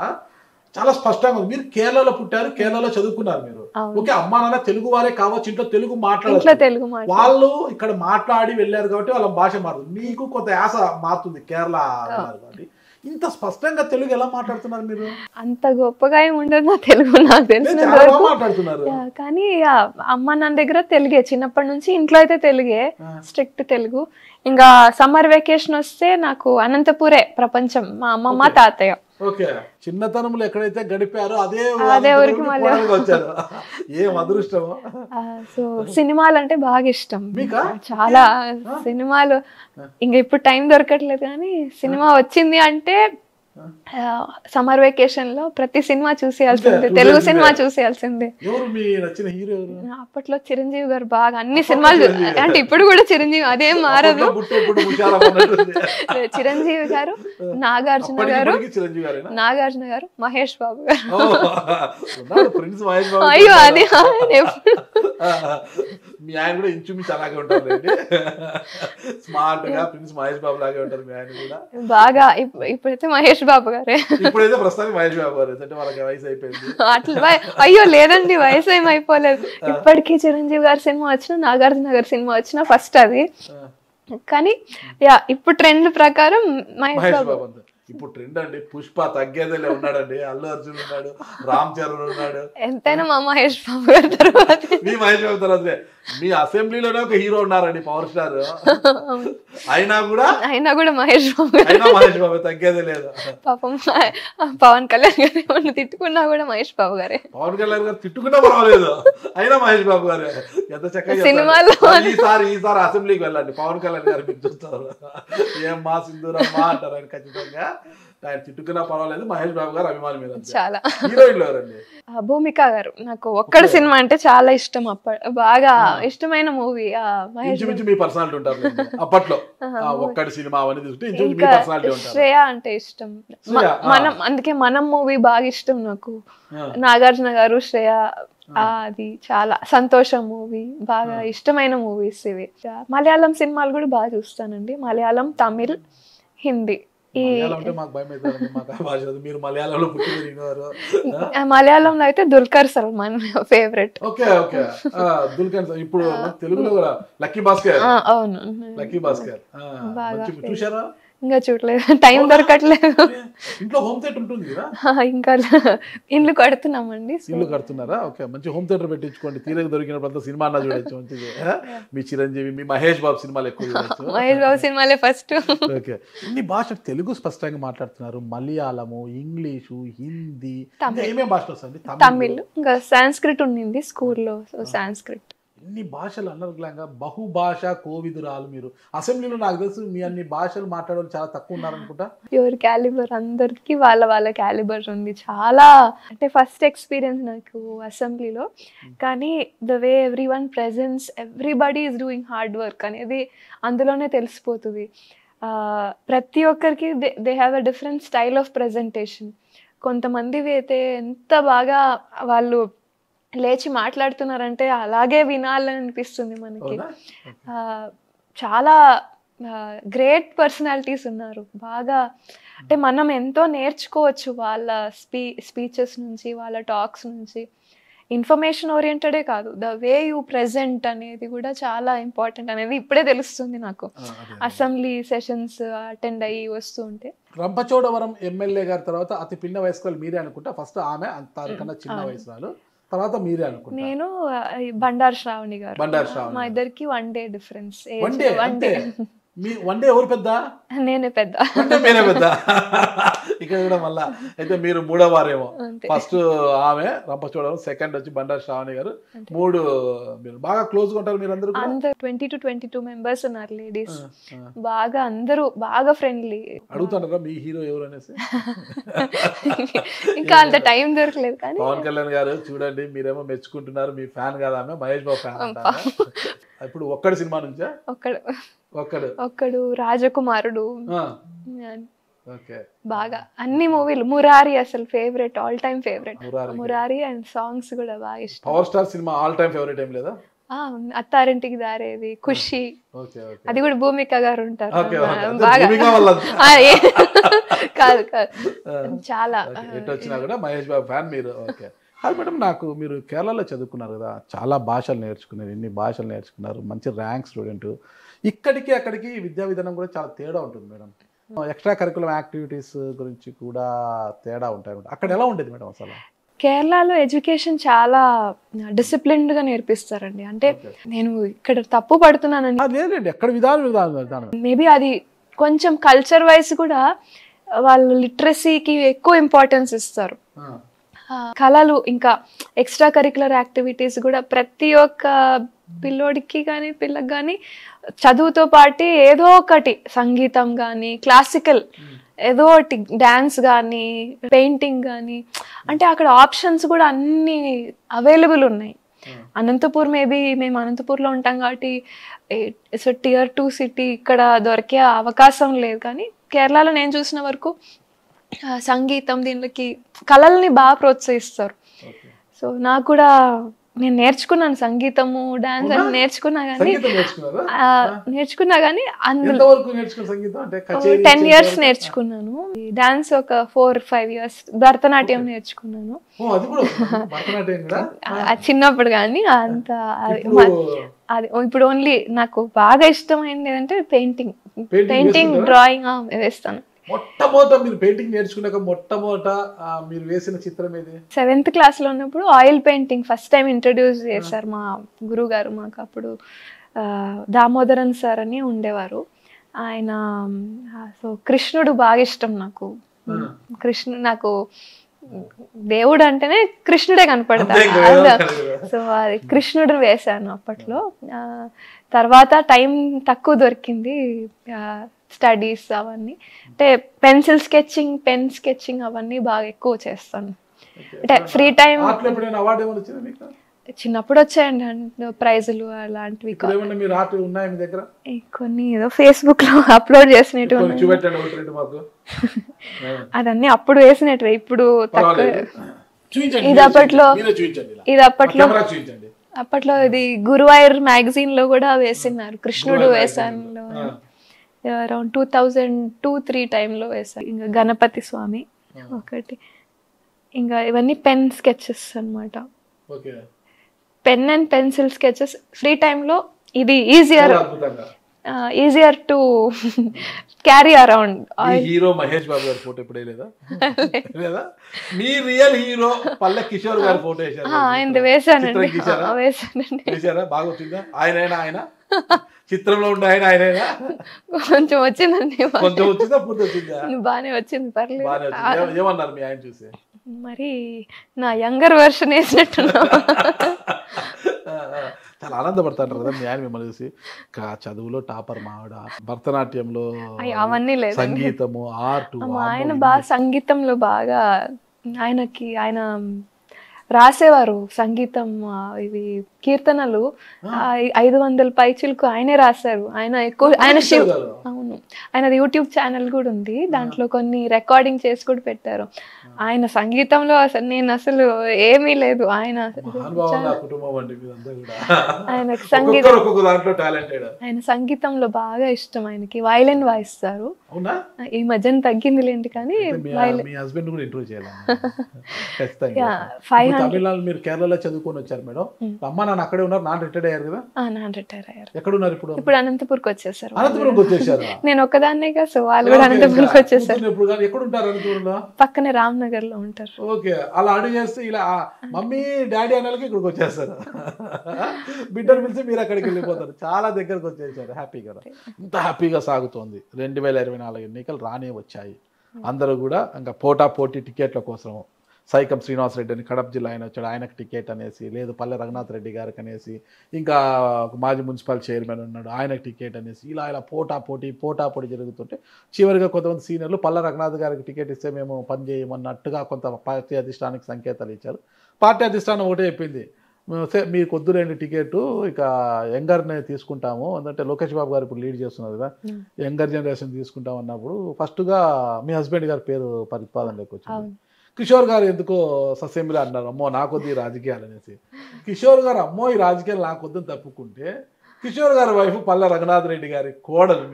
చాలా స్పష్టంగా ఉంది. మీరు కేరళలో పుట్టారు, కేరళలో చదువుకున్నారు మీరు. ఓకే, అమ్మా నాన్న తెలుగు వారే కావచ్చు, ఇంట్లో తెలుగు మాట్లాడారు, వాళ్ళు ఇక్కడ మాట్లాడి వెళ్ళారు కాబట్టి వాళ్ళ భాష మారుతుంది. మీకు కొంత యాస మారుతుంది, కేరళ కాబట్టి. ఇంత స్పష్టంగా తెలుగు ఎలా మాట్లాడుతున్నారు మీరు? అంత గొప్పగా ఏమి ఉండదు నా తెలుగు, నాకు తెలిసిన మాట్లాడుతున్నారు. కానీ అమ్మ నాన్న దగ్గర తెలుగే, చిన్నప్పటి నుంచి ఇంట్లో అయితే తెలుగే, స్ట్రిక్ట్ తెలుగు. ఇంకా సమ్మర్ వెకేషన్ వస్తే నాకు అనంతపూరే ప్రపంచం, మా అమ్మమ్మ తాతయ్య. ఓకే, చిన్నతనంలో ఎక్కడైతే గడిపారో అదే ఊరికి వచ్చారు. ఏం అదృష్టమో. సో సినిమాలు అంటే బాగా ఇష్టం, చాలా సినిమాలు. ఇంకా ఇప్పుడు టైం దొరకట్లేదు, కానీ సినిమా వచ్చింది అంటే సమ్మర్ వెకేషన్ లో ప్రతి సినిమా చూసేయాల్సిందే, తెలుగు సినిమా చూసేయాల్సిందే. అప్పట్లో చిరంజీవి గారు బాగా అన్ని సినిమాలు, అంటే ఇప్పుడు కూడా చిరంజీవి, అదేం మారదు. చిరంజీవి గారు, నాగార్జున గారు, మహేష్ బాబు గారు. అయ్యో అది మీ ఆయన కూడా ఇంచుమించు అలాగే ఉంటారు, స్మార్ట్ గా ప్రిన్స్ మహేష్ బాబు లాగే ఉంటారు మీ ఆయన కూడా బాగా. ఇప్పుడైతే మహేష్ బాబు గారే, ఇప్పుడైతే ప్రస్తుతానికి మహేష్ బాబు గారు, అంటే వాళ్ళకి వయసు అయిపోయింది. అట్లా అయ్యో లేదండి, వయసు ఏం అయిపోలేదు. ఇప్పటికీ చిరంజీవి గారి సినిమా వచ్చినా, నాగార్జున గారి సినిమా వచ్చినా ఫస్ట్ అది. కానీ ఇప్పుడు ట్రెండ్ ప్రకారం మహేష్ బాబు. ఇప్పుడు ట్రెండ్ అండి, పుష్ప తగ్గేదేలే ఉన్నాడండి, అల్లు అర్జున్ ఉన్నాడు, రామ్ చరణ్ ఉన్నాడు. ఎంతైనా మా మహేష్ బాబు గారి తర్వాత, మీ మహేష్ బాబు తర్వాత మీ అసెంబ్లీలోనే ఒక హీరో ఉన్నారండి, పవర్ స్టార్. అయినా కూడా మహేష్ బాబు తగ్గేదే లేదు. పాపం పవన్ కళ్యాణ్ గారు తిట్టుకున్నా కూడా మహేష్ బాబు గారే. పవన్ కళ్యాణ్ గారు తిట్టుకున్నా పర్వాలేదు, అయినా మహేష్ బాబు గారు ఎంత చక్కగా సినిమాలో. ఈసారి అసెంబ్లీకి వెళ్ళండి, పవన్ కళ్యాణ్ గారు మీకు చూస్తారు, ఏం మా సింధూరమ్మా అంటారు ఆయన. ఖచ్చితంగా ఆయన తిట్టుకున్నా పర్వాలేదు, మహేష్ బాబు గారు అభిమాని మీద. చాలా. హీరోయిన్లు ఎవరండి? భూమిక గారు, నాకు ఒక్కడి సినిమా అంటే చాలా ఇష్టం, బాగా ఇష్టమైన మూవీ. ఇంచుమించు మీ పర్సనాలిటీ ఉంటారు అప్పట్లో, ఒక్కడి సినిమా అవన్నీ చూస్తే ఇంచుమించు మీ పర్సనాలిటీ ఉంటారు. శ్రేయ అంటే ఇష్టం, అందుకే మనం మూవీ బాగా ఇష్టం నాకు. నాగార్జున గారు, శ్రేయ, అది చాలా సంతోషం మూవీ, బాగా ఇష్టమైన మూవీస్ ఇవి. మలయాళం సినిమాలు కూడా బాగా చూస్తానండి, మలయాళం, తమిళ్, హిందీ. మలయాళంలో అయితే దుల్కర్ సల్మాన్ ఫేవరెట్. ఇప్పుడు తెలుగులో లక్కీ భాస్కర్. అవును, లక్కీ భాస్కర్ చూసారా? ఇంకా చూడలేదు, టైం దొరకట్లేదు. ఇంట్లో హోమ్ థియేటర్ ఉంటుంది కదా? ఇంకా ఇల్లు కడుతున్నామండి. ఇల్లు కడుతున్నారా? ఓకే, మంచి హోమ్ థియేటర్ పెట్టించుకోండి, తీరగా దొరికినప్పుడు సినిమా అన్నా చూడొచ్చు మంచిది. మీ చిరంజీవి, మీ మహేష్ బాబు సినిమాలు ఎక్కువ చూడొచ్చు. మహేష్ బాబు సినిమాలే ఫస్ట్. ఓకే, ఇన్ని భాష తెలుగు స్పష్టంగా మాట్లాడుతున్నారు, మలయాళము, ఇంగ్లీషు, హిందీ, ఏమేమి భాషలు వస్తుంది? తమిళ్, ఇంకా సాంస్క్రిట్ ఉండింది స్కూల్లో, సాంస్క్రిట్. ఇన్ని భాషలు అనర్గళంగా బహుభాషా కోవిదురాలు మీరు. అసెంబ్లీలో నాకు తెలుసు మీ అన్ని భాషలు మాట్లాడే చాలా తక్కువ ఉన్నారనుకుంటా. ఎవరి క్యాలిబర్ అందరికి వాళ్ళ క్యాలిబర్ ఉంది. చాలా అంటే ఫస్ట్ ఎక్స్పీరియన్స్ నాకు అసెంబ్లీలో. కానీ the way everyone presence, everybody is doing hard work అనేది అందులోనే తెలిసిపోతుంది. ప్రతి ఒక్కరికి they have a different style of presentation. కొంతమందివి అయితే ఎంత బాగా వాళ్ళు లేచి మాట్లాడుతున్నారంటే అలాగే వినాలని అనిపిస్తుంది మనకి. చాలా గ్రేట్ పర్సనాలిటీస్ ఉన్నారు బాగా. అంటే మనం ఎంతో నేర్చుకోవచ్చు వాళ్ళ స్పీచెస్ నుంచి, వాళ్ళ టాక్స్ నుంచి. ఇన్ఫర్మేషన్ ఓరియంటెడే కాదు, ద వే యూ ప్రెజెంట్ అనేది కూడా చాలా ఇంపార్టెంట్ అనేది ఇప్పుడే తెలుస్తుంది నాకు అసెంబ్లీ సెషన్స్ అటెండ్ అయ్యి వస్తూ ఉంటే. రంపచోడవరం ఎమ్మెల్యే గారి తర్వాత అతి పిన్న వయస్కులు మీరే అనుకుంటా. ఫస్ట్ ఆమె అంతకన్నా చిన్న వయసురాలు, తర్వాత మీరే అనుకుంటా. నేను బండారు శ్రావణి గారు, మా ఇద్దరికి 1 day డిఫరెన్స్. వన్ డే ఎవరు పెద్ద? నేనే పెద్ద. మీరే పెద్ద. ఇక్కడ కూడా మళ్ళా అయితే మీరు 3వ వారేమో. ఫస్ట్ ఆమె రంపచోడవరం, సెకండ్ వచ్చి బండారు శ్రావణి గారు, 3 మీరు బాగా క్లోజ్ గా ఉంటారు మీరు అందరూ. 20 to 22 మెంబర్స్ ఉన్నారు లేడీస్. బాగా అందరూ బాగా ఫ్రెండ్లీ. అడుగుతారా మీ హీరో ఎవరు అనేసి? ఇంకా అంత టైం దొరకలేదు. కానీ పవన్ కళ్యాణ్ గారు చూడండి, మీరేమో మెచ్చుకుంటున్నారు, మీ ఫ్యాన్ కాదా ఆమె? మహేష్ బాబు ఫ్యాన్ అంటారా? ఇప్పుడు ఒక్కడి సినిమా నుంచా? ఒక్కడు రాజకుమారుడు, బాగా అన్ని మూవీలు. మురారి అసలు favourite, all time favourite. Murari and songs కూడా బాగా ఇష్టం. Power star cinema all time favourite ఏం లేదా? అత్తారింటికి దారేది, ఖుషి, అది కూడా భూమిక గారు ఉంటారు బాగా. కాదు చాలా వచ్చినా కూడా మహేష్ బాబు ఫ్యాన్ మీరు. ఓకే. అది మేడం, నాకు మీరు కేరళలో చదువుకున్నారు కదా, చాలా భాషలు నేర్చుకున్నారు, ఎన్ని భాషలు నేర్చుకున్నారు, మంచి ర్యాంక్ స్టూడెంట్. ఇక్కడికి అక్కడికి విద్యా విధానం కూడా చాలా తేడా ఉంటుంది మేడం. ఎక్స్ట్రా కరికులం యాక్టివిటీస్ గురించి కూడా తేడా ఉంటాయి. అక్కడ ఎలా ఉండేది మేడం అసలు? కేరళలో ఎడ్యుకేషన్ చాలా డిసిప్లిన్డ్ గా నేర్పిస్తారండి. అంటే నేను ఇక్కడ తప్పు పడుతున్నానని ఎక్కడ విధానం మేబీ అది కొంచెం కల్చర్ వైజ్ కూడా వాళ్ళు లిటరసీకి ఎక్కువ ఇంపార్టెన్స్ ఇస్తారు. కళలు ఇంకా ఎక్స్ట్రా కరికులర్ యాక్టివిటీస్ కూడా ప్రతి ఒక్క పిల్లోడికి కానీ పిల్లకి కానీ చదువుతో పాటు ఏదో ఒకటి, సంగీతం కానీ, క్లాసికల్ ఏదో ఒకటి, డ్యాన్స్ కానీ, పెయింటింగ్ కానీ, అంటే అక్కడ ఆప్షన్స్ కూడా అన్ని అవైలబుల్ ఉన్నాయి. అనంతపూర్ మేబీ మేము అనంతపూర్లో ఉంటాం కాబట్టి ఇట్స్ Tier 2 సిటీ, ఇక్కడ దొరికే అవకాశం లేదు. కానీ కేరళలో నేను చూసిన వరకు సంగీతం, దీనికి కళల్ని బాగా ప్రోత్సహిస్తారు. సో నాకు కూడా నేను నేర్చుకున్నాను సంగీతము, డాన్స్ అని నేర్చుకున్నా కానీ అందులో 10 years నేర్చుకున్నాను. డాన్స్ ఒక 4-5 years, భరతనాట్యం నేర్చుకున్నాను చిన్నప్పుడు. కానీ అంత అది ఇప్పుడు ఓన్లీ నాకు బాగా ఇష్టమైంది ఏంటంటే పెయింటింగ్, డ్రాయింగ్ వేస్తాను. మొట్టమొదట మీరు పెయింటింగ్ నేర్చుకున్నాక మొట్టమొదట మీరు వేసిన చిత్రం ఏది? 7th class లో ఉన్నప్పుడు oil painting first time introduce చేశారు మా గురువు గారు. మాకు అప్పుడు దామోదరన్ సార్ అని ఉండేవారు ఆయన. సో కృష్ణుడు బాగా ఇష్టం నాకు. నాకు దేవుడు అంటేనే కృష్ణుడే కనపడతాడు. సో అది కృష్ణుడు వేశాను అప్పట్లో. తర్వాత టైం తక్కువ దొరికింది, స్టడీస్ అవన్నీ. అంటే పెన్సిల్ స్కెచింగ్, పెన్ స్కెచింగ్ అవన్నీ బాగా ఎక్కువ చేస్తాను. అంటే ఫ్రీ టైం చిన్నప్పుడు వచ్చాయండి ప్రైజులు అలాంటివి. కొన్ని ఏదో ఫేస్బుక్ లో అప్లోడ్ చేసినట్టు, అదన్నీ అప్పుడు వేసినట్టు, ఇప్పుడు తక్కువ. ఇది అప్పట్లో ఇది గురువాయూర్ మ్యాగజైన్ లో కూడా వేసినారు, కృష్ణుడు వేసాను. అరౌండ్ 2002-03 టైంలో వేసాను. ఇంకా గణపతి స్వామి ఒకటి. ఇంకా ఇవన్నీ పెన్ స్కెచెస్ అనమాట. Pen and pencil sketches free టైంలో. ఇది easier to carry around. Hero Mahesh Babu గారి ఫోటో ఎప్పుడే లేదా? మీ రియల్ హీరో పల్లె కిషోర్ గారి ఫోటో ఆయన వేసానండి. వేసారా? బాగా వచ్చిందా? ఆయన చిత్రంలో ఉండే ఆయన కొంచెం వచ్చిందండి. కొంచెం వచ్చిందా? పూర్తి వచ్చిందా? బానే వచ్చింది, పర్లేదు. ఏమన్నారు మీ ఆయన చూసి? మరి నా యంగర్ వర్షన్ వేసినట్టున్నా. చాలా ఆనందపడతాంటారు కదా మీ ఆయన మిమ్మల్ని చూసి. చదువులో టాపర్ మావిడ, భరతనాట్యంలో, అవన్నీ లేదు, సంగీతము, ఆర్ట్. మా ఆయన బాగా సంగీతంలో బాగా ఆయన రాసేవారు సంగీతం, ఇవి కీర్తనలు 500 పైచిలకు ఆయనే రాశారు. ఆయన ఎక్కువ అవును, ఆయనది యూట్యూబ్ ఛానల్ కూడా ఉంది, దాంట్లో కొన్ని రికార్డింగ్ చేసి కూడా పెట్టారు. ఆయన సంగీతంలో నేను అసలు ఏమీ లేదు. ఆయన ఆయన సంగీతంలో బాగా ఇష్టం. ఆయనకి వైలిన్ వాయిస్తారు. ఈ మధ్యన తగ్గింది లేండి, కానీ మీరు కేరళలో చదువుకొని వచ్చారు మేడం. అమ్మ నాన్న అక్కడే ఉన్నారు, నాన్న రిటైర్ అయ్యారు కదా? నాన్న రిటైర్ అయ్యారు. ఎక్కడ ఉన్నారు ఇప్పుడు? ఇప్పుడు అనంతపూర్కి వచ్చేసారు. అనంతపురంకి వచ్చేసారు. నేను ఒక్కదాన్నే కదా, సో వాళ్ళు కూడా అనంతపూర్కి వచ్చేసారు. ఎక్కడ ఉంటారు అనంతపురంలో? పక్కనే రామ్నగర్ లో ఉంటారు. ఓకే, అలా అడుగు చేస్తే ఇలా మమ్మీ డాడీ అన్నలకి ఇక్కడికి వచ్చేస్తారు. బిడ్డను పిలిచి మీరు అక్కడికి వెళ్ళిపోతారు. చాలా దగ్గరకు వచ్చేసారు. హ్యాపీగా, ఇంత హ్యాపీగా సాగుతోంది. 2024 ఎన్నికలు రానే వచ్చాయి. అందరూ కూడా ఇంకా పోటీ టికెట్ల కోసం సైకం శ్రీనివాసరెడ్డి అని కడప జిల్లా ఆయన వచ్చాడు, ఆయనకు టికెట్ అనేసి, లేదు పల్లె రఘునాథ్ రెడ్డి గారికి అనేసి, ఇంకా మాజీ మున్సిపల్ చైర్మన్ ఉన్నాడు, ఆయనకు టికెట్ అనేసి, ఇలా పోటాపోటీ జరుగుతుంటే చివరిగా కొంతమంది సీనియర్లు పల్లె రఘునాథ్ గారికి టికెట్ ఇస్తే మేము పని చేయమన్నట్టుగా కొంత పార్టీ అధిష్టానానికి సంకేతాలు ఇచ్చారు. పార్టీ అధిష్టానం ఒకటే చెప్పింది, మీకు వద్దులేండి టికెట్, ఇక యంగర్ని తీసుకుంటాము. ఎందుకంటే లోకేష్ బాబు గారు ఇప్పుడు లీడ్ చేస్తున్నారు కదా, యంగర్ జనరేషన్ తీసుకుంటాం అన్నప్పుడు ఫస్ట్గా మీ హస్బెండ్ గారి పేరు ప్రతిపాదనలోకి వచ్చింది. కిషోర్ గారు ఎందుకో ససేమిలో అన్నారు, అమ్మో నాకొద్దు ఈ రాజకీయాలు అనేసి. కిషోర్ గారు అమ్మో ఈ రాజకీయాలు నాకొద్దని తప్పుకుంటే, కిషోర్ గారి వైఫ్ పల్లె రఘునాథ్ రెడ్డి గారి కోడలు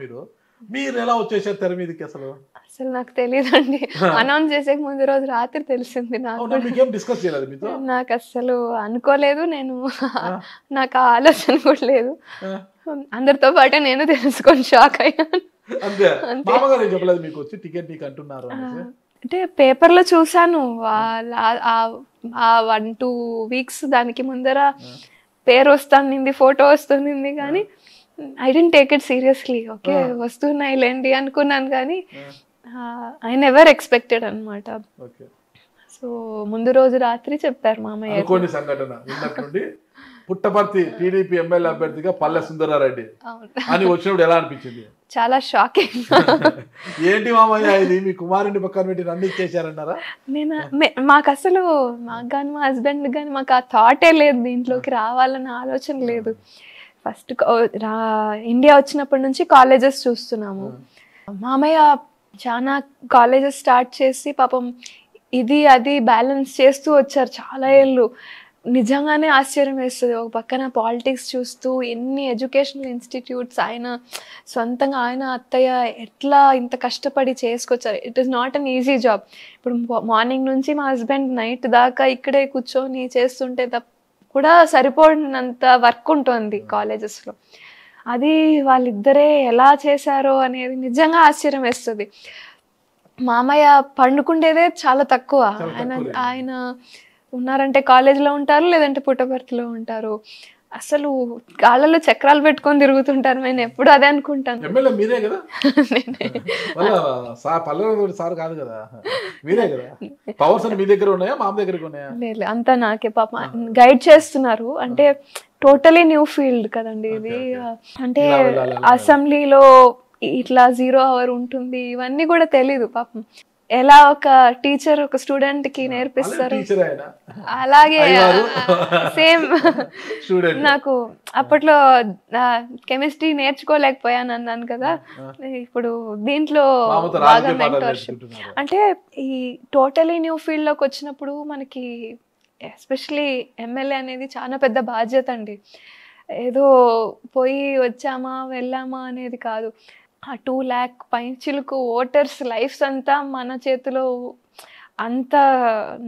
మీరు ఎలా వచ్చేసారు తెర మీదకి? అసలు నాకు తెలియదండి, అనౌన్స్ చేసే ముందు రోజు రాత్రి తెలిసింది. మీకేం డిస్కస్ చేయలేదు మీతో? నాకు అసలు అనుకోలేదు, నాకు ఆ ఆలోచన కూడా లేదు. అందరితో పాటు నేను తెలుసుకొని షాక్ అయ్యాను. అంతే, మామగారు ఏం చెప్పలేదు మీకు వచ్చి టికెట్ నీకు అంటున్నారు అనేసి? అంటే పేపర్లో చూసాను 1-2 వీక్స్ దానికి ముందర పేరు వస్తుంది, ఫోటో వస్తుంది, కానీ I didn't take it seriously. Okay వస్తున్నాయి లేండి అనుకున్నాను, కానీ ఐ నెవర్ ఎక్స్పెక్టెడ్ అనమాట. సో ముందు రోజు రాత్రి చెప్పారు మామయ్య. కొన్ని సంఘటన పుట్టపర్తి టీడీపీ ఎమ్మెల్యే అభ్యర్థిగా పల్లె సుందరారెడ్డి అని వచ్చినప్పుడు ఎలా అనిపించింది? చాలా షాకింగ్. ఏంటి మామయ్య ఇది, మీ కుమారుని పక్కన పెట్టి నన్ను ఇచ్చేసారన్నారా? మాకు అసలు మాకు కానీ మా హస్బెండ్ కానీ మాకు ఆ థాటే లేదు, దీంట్లోకి రావాలన్న ఆలోచన లేదు. ఫస్ట్ ఇండియా వచ్చినప్పటి నుంచి కాలేజెస్ చూస్తున్నాము. మామయ్య చాలా కాలేజెస్ స్టార్ట్ చేసి పాపం ఇది అది బ్యాలెన్స్ చేస్తూ వచ్చారు చాలా ఏళ్ళు. నిజంగానే ఆశ్చర్యం వేస్తుంది. ఒక పక్కన పాలిటిక్స్ చూస్తూ ఎన్ని ఎడ్యుకేషనల్ ఇన్స్టిట్యూట్స్ ఆయన సొంతంగా ఆయన అత్తయ్య ఎట్లా ఇంత కష్టపడి చేసుకొచ్చారు. It is not an easy job. ఇప్పుడు మార్నింగ్ నుంచి మా హస్బెండ్ నైట్ దాకా ఇక్కడే కూర్చొని చేస్తుంటే కూడా సరిపోయినంత వర్క్ ఉంటుంది కాలేజెస్లో. అది వాళ్ళిద్దరే ఎలా చేశారో అనేది నిజంగా ఆశ్చర్యం వేస్తుంది. మామయ్య పండుకుండేదే చాలా తక్కువ. ఆయన ఉన్నారంటే కాలేజీలో ఉంటారు, లేదంటే పుట్టపర్తిలో ఉంటారు. అసలు కాళ్ళలో చక్రాలు పెట్టుకొని తిరుగుతుంటారు. నేను ఎప్పుడు అదే అనుకుంటాను. మీరే కదా, సార్ కాదు కదా, మీరే కదా. పవర్స్ మీ దగ్గర ఉన్నాయా, మా దగ్గర ఉన్నాయా? లేదు, అంతా నాకే. పాప గైడ్ చేస్తున్నారు. అంటే టోటలీ న్యూ ఫీల్డ్ కదండి ఇది. అంటే అసెంబ్లీలో ఇట్లా 0 hour ఉంటుంది, ఇవన్నీ కూడా తెలీదు పాపం. ఎలా ఒక టీచర్ ఒక స్టూడెంట్ కి నేర్పిస్తారు, అలాగే సేమ్. నాకు అప్పట్లో కెమిస్ట్రీ నేర్చుకోలేకపోయాను అన్నాను కదా, ఇప్పుడు దీంట్లో బాగా మెంటర్షిప్. అంటే ఈ టోటలీ న్యూ ఫీల్డ్ లోకి వచ్చినప్పుడు మనకి ఎస్పెషలీ ఎమ్మెల్యే అనేది చాలా పెద్ద బాధ్యత అండి. ఏదో పోయి వచ్చామా వెళ్ళామా అనేది కాదు. ఆ 2 lakh పైచిలకు ఓటర్స్ లైఫ్స్ అంతా మన చేతిలో, అంత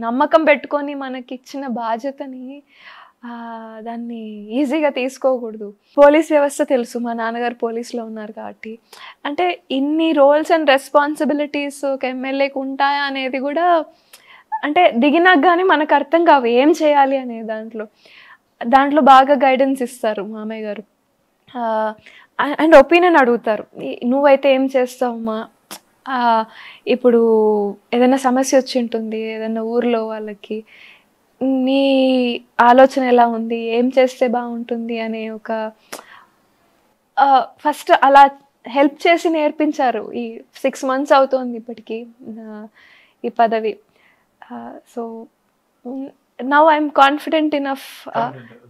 నమ్మకం పెట్టుకొని మనకి ఇచ్చిన బాధ్యతని దాన్ని ఈజీగా తీసుకోకూడదు. పోలీస్ వ్యవస్థ తెలుసు, మా నాన్నగారు పోలీస్లో ఉన్నారు కాబట్టి. అంటే ఇన్ని రోల్స్ అండ్ రెస్పాన్సిబిలిటీస్ ఒక ఎమ్మెల్యేకి ఉంటాయా అనేది కూడా అంటే దిగినాక కానీ మనకు అర్థం కావు ఏం చేయాలి అనే దాంట్లో బాగా గైడెన్స్ ఇస్తారు మామయ్య గారు. అండ్ ఒపీనియన్ అడుగుతారు, నువ్వైతే ఏం చేస్తావమ్మా, ఇప్పుడు ఏదైనా సమస్య వచ్చి ఉంటుంది ఏదైనా ఊర్లో వాళ్ళకి, నీ ఆలోచన ఎలా ఉంది, ఏం చేస్తే బాగుంటుంది అనే ఒక ఫస్ట్ అలా హెల్ప్ చేసి నేర్పించారు. ఈ 6 months అవుతోంది ఇప్పటికి ఈ పదవి. So now I'm confident enough.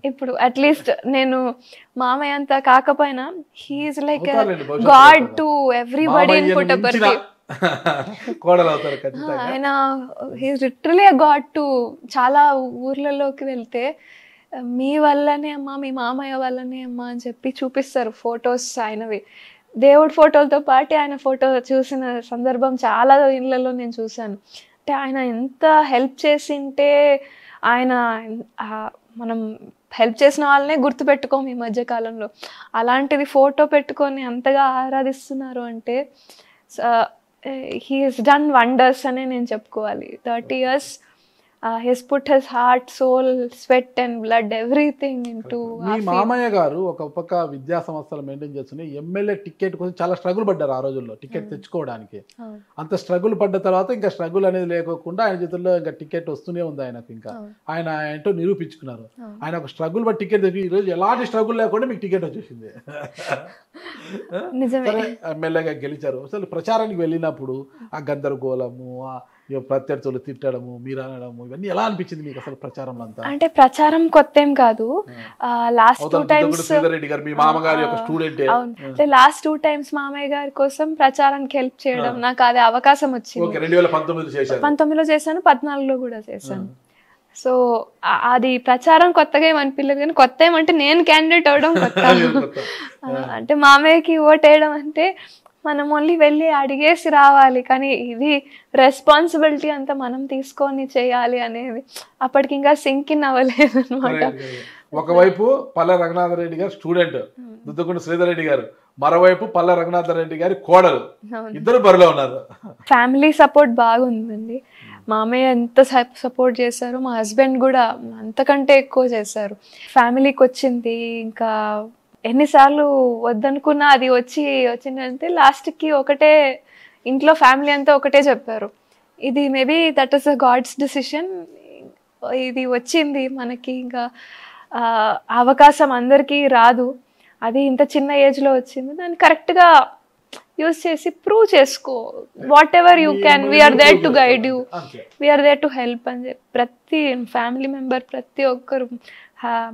ఇప్పుడు అట్లీస్ట్ నేను మామయ్య అంతా కాకపోయినా he's like god to everybody in Puttaparthi. ఆయన he's literally a god to. చాలా ఊర్లలోకి వెళ్తే మీ వల్లనే అమ్మా, మీ మామయ్య వల్లనే అమ్మా అని చెప్పి చూపిస్తారు ఫొటోస్ ఆయనవి. దేవుడి ఫోటోలతో పాటు ఆయన ఫోటో చూసిన సందర్భం చాలా ఇళ్ళలో నేను చూశాను. అంటే ఆయన ఎంత హెల్ప్ చేసింటే, ఆయన మనం హెల్ప్ చేసిన వాళ్ళనే గుర్తుపెట్టుకోము ఈ మధ్యకాలంలో. అలాంటిది ఫోటో పెట్టుకొని అంతగా ఆరాధిస్తున్నారు అంటే హీ హెస్ డన్ వండర్స్ అనే నేను చెప్పుకోవాలి. 30 years he has put his heart, soul, sweat and blood, everything into. మీ మామయ్య గారు ఒక పక్క విద్యా సంస్థలు మెయింటైన్ చేస్తున్నాయి. ఎమ్మెల్యే టికెట్ కోసం చాలా స్ట్రగుల్ పడ్డారు ఆ రోజుల్లో టికెట్ తెచ్చుకోవడానికి. అంత స్ట్రగుల్ పడ్డ తర్వాత ఇంకా స్ట్రగుల్ అనేది లేకోకుండా ఆయన చేతుల్లో ఇంకా టికెట్ వస్తూనే ఉంది ఆయనకు. ఇంకా ఆయన ఏంటో నిరూపించుకున్నారు. ఆయన ఒక స్ట్రగుల్ పట్టి టికెట్ తెచ్చి ఈరోజు ఎలాంటి స్ట్రగుల్ లేకుండా మీకు టికెట్ వచ్చేసింది. సరే, ఎమ్మెల్యేగా గెలిచారు. అసలు ప్రచారానికి వెళ్ళినప్పుడు ఆ గందరగోళము, ప్రత్యర్థులు తిట్టడము, మీరు అనడము, ఇవన్నీ ఎలా అనిపించింది మీకు అసలు ప్రచారంలో అంతా? అంటే ప్రచారం కొత్త ఏం కాదు. లాస్ట్ 2 times మీ మామగారి యొక్క స్టూడెంట్. లాస్ట్ 2 times మామయ్య గారి కోసం ప్రచారానికి హెల్ప్ చేయడం నాకు అదే అవకాశం వచ్చింది. 2019లో చేశాను, 2014లో కూడా చేశాను. సో అది ప్రచారం కొత్తగా ఏమనిపించలేదు, కానీ కొత్త ఏమంటే నేను క్యాండిడేట్ అవడం కొత్త. అంటే మామయ్యకి ఓట్ వేయడం అంటే మనం ఓన్లీ వెళ్ళి అడిగేసి రావాలి, కానీ ఇది రెస్పాన్సిబిలిటీ అంతా మనం తీసుకొని చేయాలి అనేది అప్పటికి ఇంకా సింక్ ఇన్ అవ్వలేదు అనమాట. ఒకవైపు పల్లె రఘునాథరెడ్డి గారు స్టూడెంట్, దుద్దుకుంట శ్రీధర్ రెడ్డి గారు, మరోవైపు పల్లె రఘునాథరెడ్డి గారి కోడలు, ఇద్దరు బరిలో ఉన్నారు. ఫ్యామిలీ సపోర్ట్ బాగుందండి. మామయ్య ఎంత సపోర్ట్ చేశారు, మా హస్బెండ్ కూడా అంతకంటే ఎక్కువ చేశారు. ఫ్యామిలీకి వచ్చింది, ఇంకా ఎన్నిసార్లు వద్దనుకున్నా అది వచ్చిందంటే లాస్ట్కి ఒకటే, ఇంట్లో ఫ్యామిలీ అంతా ఒకటే చెప్పారు, ఇది maybe that is a God's decision, ఇది వచ్చింది మనకి, ఇంకా అవకాశం అందరికీ రాదు, అది ఇంత చిన్న ఏజ్లో వచ్చింది, దాన్ని కరెక్ట్గా యూజ్ చేసి ప్రూవ్ చేసుకో, whatever you can, we are there to guide you, we are there to help అని చెప్పి ప్రతి ఫ్యామిలీ మెంబర్, ప్రతి ఒక్కరు,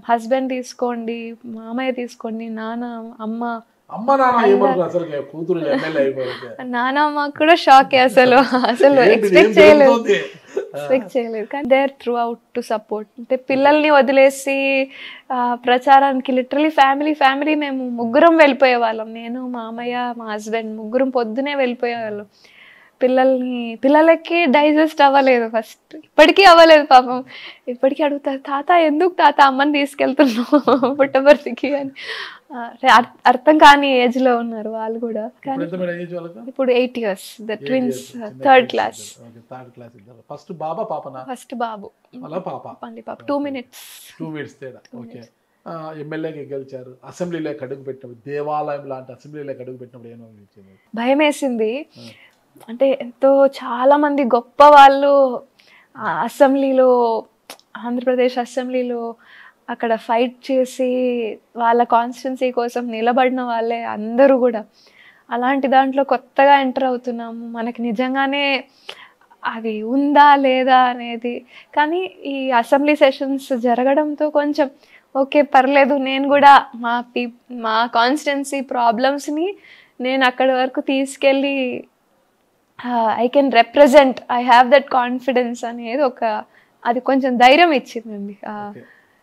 హస్బెండ్ తీసుకోండి, మామయ్య తీసుకోండి, నాన్న, నాన్నమ్మ కూడా షాక్. అసలు ఎక్స్పెక్ట్ చేయలేదు కానీ they're throughout to support. అంటే పిల్లల్ని వదిలేసి ప్రచారానికి లిటరలీ ఫ్యామిలీ మేము ముగ్గురం వెళ్ళిపోయే వాళ్ళం. నేను, మామయ్య, మా హస్బెండ్ ముగ్గురం పొద్దునే వెళ్ళిపోయే వాళ్ళం. పిల్లలకి డైజెస్ట్ అవ్వలేదు ఫస్ట్, ఇప్పటికీ అవ్వలేదు పాపం. ఇప్పటికీ అడుగుతారు, తాత ఎందుకు తాత అమ్మని తీసుకెళ్తున్నావు పుట్టపర్తికి అని. అర్థం కాని ఏజ్ లో ఉన్నారు వాళ్ళు కూడా. ఇప్పుడు 8 years, the twins, third class. First Babu, 2 minutes. ఎమ్మెల్యేకి గెలిచారు, అసెంబ్లీలోకి అడుగు పెట్టినప్పుడు, దేవాలయం లాంటి అసెంబ్లీలోకి అడుగు పెట్టినప్పుడు ఏమనిపించింది? భయం వేసింది. అంటే చాలా మంది గొప్ప వాళ్ళు అసెంబ్లీలో, ఆంధ్రప్రదేశ్ అసెంబ్లీలో అక్కడ ఫైట్ చేసి వాళ్ళ కాన్స్టిట్యున్సీ కోసం నిలబడిన వాళ్ళే అందరూ కూడా. అలాంటి దాంట్లో కొత్తగా ఎంటర్ అవుతున్నాము, మనకి నిజంగానే అది ఉందా లేదా అనేది. కానీ ఈ అసెంబ్లీ సెషన్స్ జరగడంతో కొంచెం ఓకే పర్లేదు, నేను కూడా మా కాన్స్టిట్యున్సీ ప్రాబ్లమ్స్ని నేను అక్కడి వరకు తీసుకెళ్ళి I can represent, I have that confidence అనేది అది కొంచెం ధైర్యం ఇచ్చిందండి.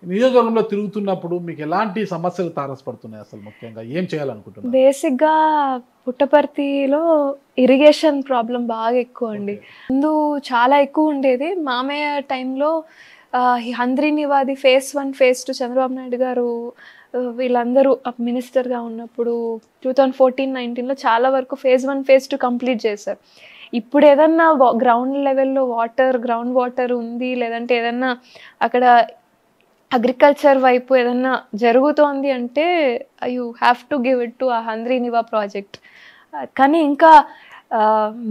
నియోజకవర్గంలో తిరుగుతున్నప్పుడు మీకు ఎలాంటి సమస్యలు తారసపడుతున్నాయి? అసలు ముఖ్యంగా ఏం చేయాలనుకుంటున్నారు? బేసిక్గా పుట్టపర్తిలో ఇరిగేషన్ ప్రాబ్లం బాగా ఎక్కువ అండి. ముందు చాలా ఎక్కువ ఉండేది. మామయ్య టైంలో హంద్రీ నివాది phase 1, phase 2 చంద్రబాబు నాయుడు గారు వీళ్ళందరూ మినిస్టర్గా ఉన్నప్పుడు 2014-19లో చాలా వరకు phase 1, phase 2 కంప్లీట్ చేశారు. ఇప్పుడు ఏదన్నా గ్రౌండ్ లెవెల్లో గ్రౌండ్ వాటర్ ఉంది, లేదంటే ఏదన్నా అక్కడ అగ్రికల్చర్ వైపు ఏదన్నా జరుగుతోంది అంటే you have to give it to ఆ హంద్రీ నివా ప్రాజెక్ట్. కానీ ఇంకా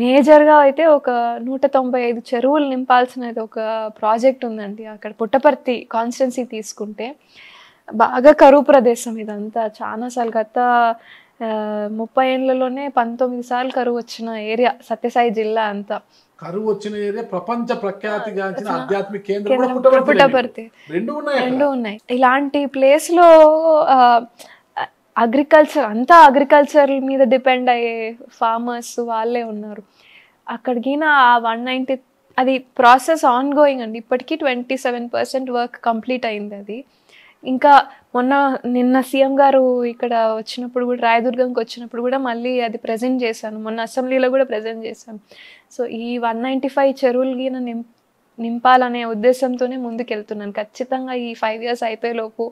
మేజర్గా అయితే ఒక 195 చెరువులు నింపాల్సినది ఒక ప్రాజెక్ట్ ఉందండి అక్కడ పుట్టపర్తి కాన్స్టిట్యున్సీ తీసుకుంటే. బాగా కరువు ప్రదేశం ఇదంతా, చాలాసార్లు గత 30 ఏళ్లలోనే 19 సార్లు కరువు వచ్చిన ఏరియా సత్యసాయి జిల్లా అంతా. కరువు వచ్చిన ఏరియా, ప్రపంచ ప్రఖ్యాతిగాంచిన ఆధ్యాత్మిక కేంద్రం కేంద్రం కూడా పుట్టపర్తి. రెండు ఉన్నాయి. ఇలాంటి ప్లేస్లో అగ్రికల్చర్ అంతా అగ్రికల్చర్ మీద డిపెండ్ అయ్యే ఫార్మర్స్ వాళ్ళే ఉన్నారు అక్కడికి. 190 అది ప్రాసెస్ ఆన్ గోయింగ్ అండి, ఇప్పటికీ 27% వర్క్ కంప్లీట్ అయింది. అది ఇంకా నిన్న సీఎం గారు ఇక్కడ వచ్చినప్పుడు కూడా, రాయదుర్గంకి వచ్చినప్పుడు కూడా మళ్ళీ అది ప్రజెంట్ చేశాను, మొన్న అసెంబ్లీలో కూడా ప్రజెంట్ చేశాను. సో ఈ 195 చెరువులకి నింపాలనే ఉద్దేశంతోనే ముందుకెళ్తున్నాను. ఖచ్చితంగా ఈ 5 years అయిపోయేలోపు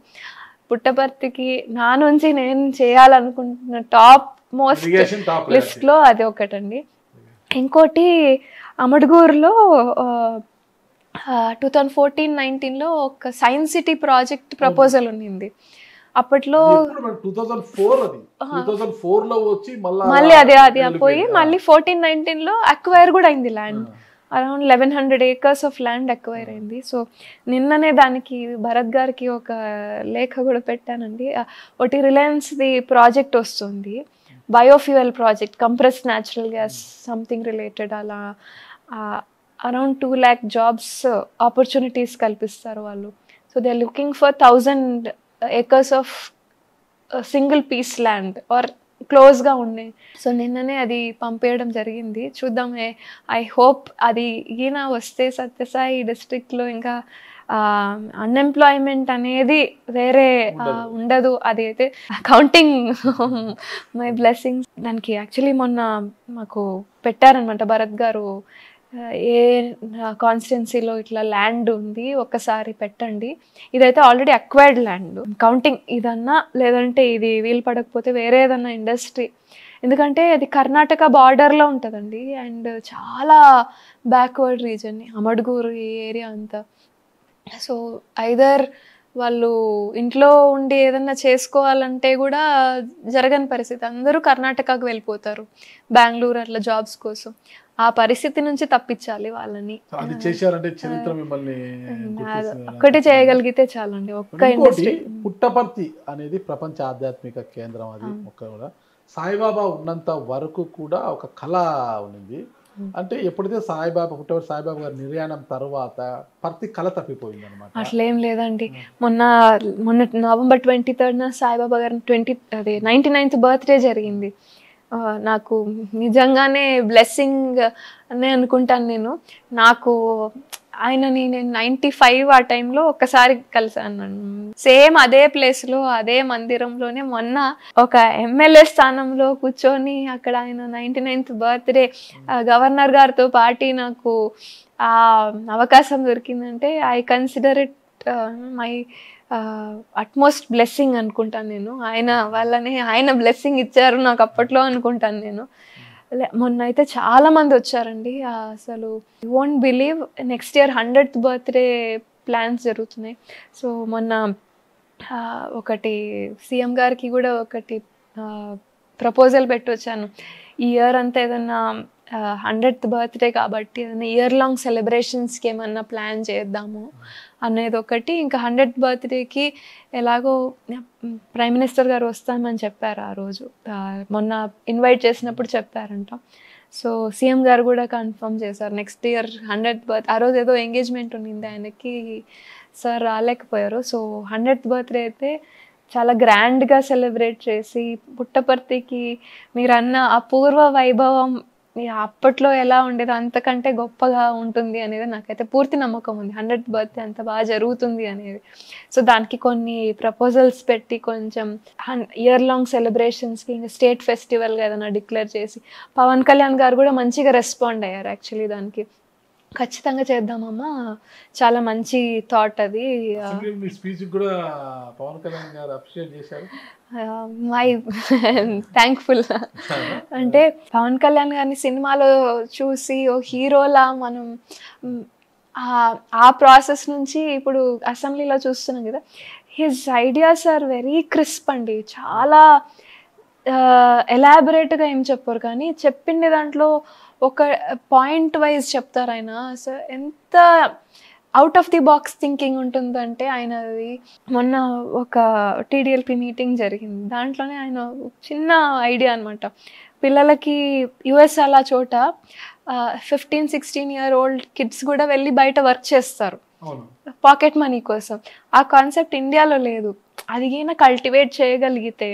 పుట్టపర్తికి నా నుంచి నేను చేయాలనుకుంటున్న టాప్ మోస్ట్ లిస్ట్లో అది ఒకటండి. ఇంకోటి అమడుగూరులో 2014-19లో ఒక సైన్స్ సిటీ ప్రాజెక్ట్ ప్రపోజల్ ఉన్నింది. అప్పట్లో 2004లో వచ్చి మళ్ళీ అది పోయి మళ్ళీ 14-19లో అక్వైర్ కూడా అయింది land. Around 1100 acres of land acquire అయింది. సో నిన్ననే దానికి భరత్ గారికి ఒక లేఖ కూడా పెట్టానండి. ఒకటి రిలయన్స్ది ప్రాజెక్ట్ వస్తుంది, biofuel project, compressed natural gas something related. అలా అరౌండ్ 2 lakh జాబ్స్ ఆపర్చునిటీస్ కల్పిస్తారు వాళ్ళు. So they are looking for 1000 acres of single piece land or క్లోజ్గా ఉండే. సో నిన్ననే అది పంపేయడం జరిగింది. చూద్దాం, ఐ హోప్ అది ఈయన వస్తే సత్యసాయి డిస్ట్రిక్ట్లో ఇంకా అన్ఎంప్లాయ్మెంట్ అనేది వేరే ఉండదు. అది అయితే కౌంటింగ్ మై బ్లెస్సింగ్స్. దానికి యాక్చువల్లీ మొన్న మాకు పెట్టారనమాట భరత్ గారు, ఏ కాన్స్టిట్యున్సీలో ఇట్లా ల్యాండ్ ఉంది ఒక్కసారి పెట్టండి, ఇదైతే ఆల్రెడీ అక్వైర్డ్ ల్యాండ్, కౌంటింగ్ ఇదన్నా లేదంటే ఇది వీలు పడకపోతే వేరే ఏదన్నా ఇండస్ట్రీ, ఎందుకంటే అది కర్ణాటక బార్డర్లో ఉంటుందండి అండ్ చాలా బ్యాక్వర్డ్ రీజన్ అమడుగూరు ఈ ఏరియా అంతా. సో ఐదర్ వాళ్ళు ఇంట్లో ఉండి ఏదన్నా చేసుకోవాలంటే కూడా జరగని పరిస్థితి, అందరూ కర్ణాటకకు వెళ్ళిపోతారు బెంగళూరు అట్లా జాబ్స్ కోసం. ఆ పరిస్థితి నుంచి తప్పించాలి వాళ్ళని. ఒక్కటి చేయగలిగితే చాలండి, ఒక్క ఇండస్ట్రీ. పుట్టపర్తి అనేది ప్రపంచ ఆధ్యాత్మిక కేంద్రం, అది ఒక్క కూడా సాయిబాబా ఉన్నంత వరకు కూడా ఒక కళ ఉంది. అంటే ఎప్పుడైతే పుట్టపర్తి సాయిబాబా గారి నిర్యాణం తర్వాత పర్తి కళ తప్పిపోయింది అనమాట. అట్లేం లేదండి. మొన్న November 23rd సాయిబాబా గారి 99th బర్త్డే జరిగింది. నాకు నిజంగానే బ్లెస్సింగ్ అనే అనుకుంటాను నేను. నాకు ఆయనని నేను 95 ఆ టైంలో ఒక్కసారి కలిసాను, సేమ్ అదే ప్లేస్లో అదే మందిరంలోనే. మొన్న ఒక ఎమ్మెల్యే స్థానంలో కూర్చొని అక్కడ ఆయన 99th బర్త్డే గవర్నర్ గారితో పాటు నాకు ఆ అవకాశం దొరికిందంటే I consider it my utmost blessing అనుకుంటాను నేను. ఆయన బ్లెస్సింగ్ ఇచ్చారు నాకు అప్పట్లో అనుకుంటాను నేను. మొన్న అయితే చాలా మంది వచ్చారండి, అసలు you won't believe. Next year 100th birthday plans జరుగుతున్నాయి. సో మొన్న ఒకటి సీఎం గారికి కూడా ఒకటి ప్రపోజల్ పెట్టి వచ్చాను, ఈ ఇయర్ అంతా ఏదన్నా 100th బర్త్డే కాబట్టి ఏదైనా ఇయర్ లాంగ్ సెలబ్రేషన్స్కి ఏమన్నా ప్లాన్ చేద్దాము అనేది ఒకటి. ఇంకా 100th బర్త్డేకి ఎలాగో ప్రైమ్ మినిస్టర్ గారు వస్తామని చెప్పారు ఆ రోజు, మొన్న ఇన్వైట్ చేసినప్పుడు చెప్పారంట. సో సీఎం గారు కూడా కన్ఫర్మ్ చేశారు నెక్స్ట్ ఇయర్ 100th బర్త్. ఆ రోజు ఏదో ఎంగేజ్మెంట్ ఉన్నింది ఆయనకి, సార్ రాలేకపోయారు. సో 100th బర్త్డే అయితే చాలా గ్రాండ్గా సెలబ్రేట్ చేసి పుట్టపర్తికి మీరు అన్న అపూర్వ వైభవం అప్పట్లో ఎలా ఉండేది అంతకంటే గొప్పగా ఉంటుంది అనేది నాకైతే పూర్తి నమ్మకం ఉంది. 100th బర్త్డే అంత బాగా జరుగుతుంది అనేది. సో దానికి కొన్ని ప్రపోజల్స్ పెట్టి కొంచెం ఇయర్ లాంగ్ సెలబ్రేషన్స్కి ఇంకా స్టేట్ ఫెస్టివల్గా ఏదైనా డిక్లేర్ చేసి పవన్ కళ్యాణ్ గారు కూడా మంచిగా రెస్పాండ్ అయ్యారు. యాక్చువల్లీ దానికి ఖచ్చితంగా చేద్దామమ్మా, చాలా మంచి థాట్ అది. My thankful. అంటే పవన్ కళ్యాణ్ గారిని సినిమాలో చూసి ఓ హీరోలా మనం ఆ ప్రాసెస్ నుంచి ఇప్పుడు అసెంబ్లీలో చూస్తున్నాం కదా, his ideas are very crisp అండి. చాలా ఎలాబరేట్గా ఏం చెప్పారు, కానీ చెప్పిండే దాంట్లో ఒక పాయింట్ వైజ్ చెప్తారు ఆయన. సో ఎంత out of the box thinking ఉంటుందంటే ఆయనది. మొన్న ఒక టీడీఎల్పీ మీటింగ్ జరిగింది, దాంట్లోనే ఆయన చిన్న ఐడియా అనమాట. పిల్లలకి యుఎస్ అలా చోట 15-16 కిడ్స్ కూడా వెళ్ళి బయట వర్క్ చేస్తారు పాకెట్ మనీ కోసం. ఆ కాన్సెప్ట్ ఇండియాలో లేదు. అది అయినా కల్టివేట్ చేయగలిగితే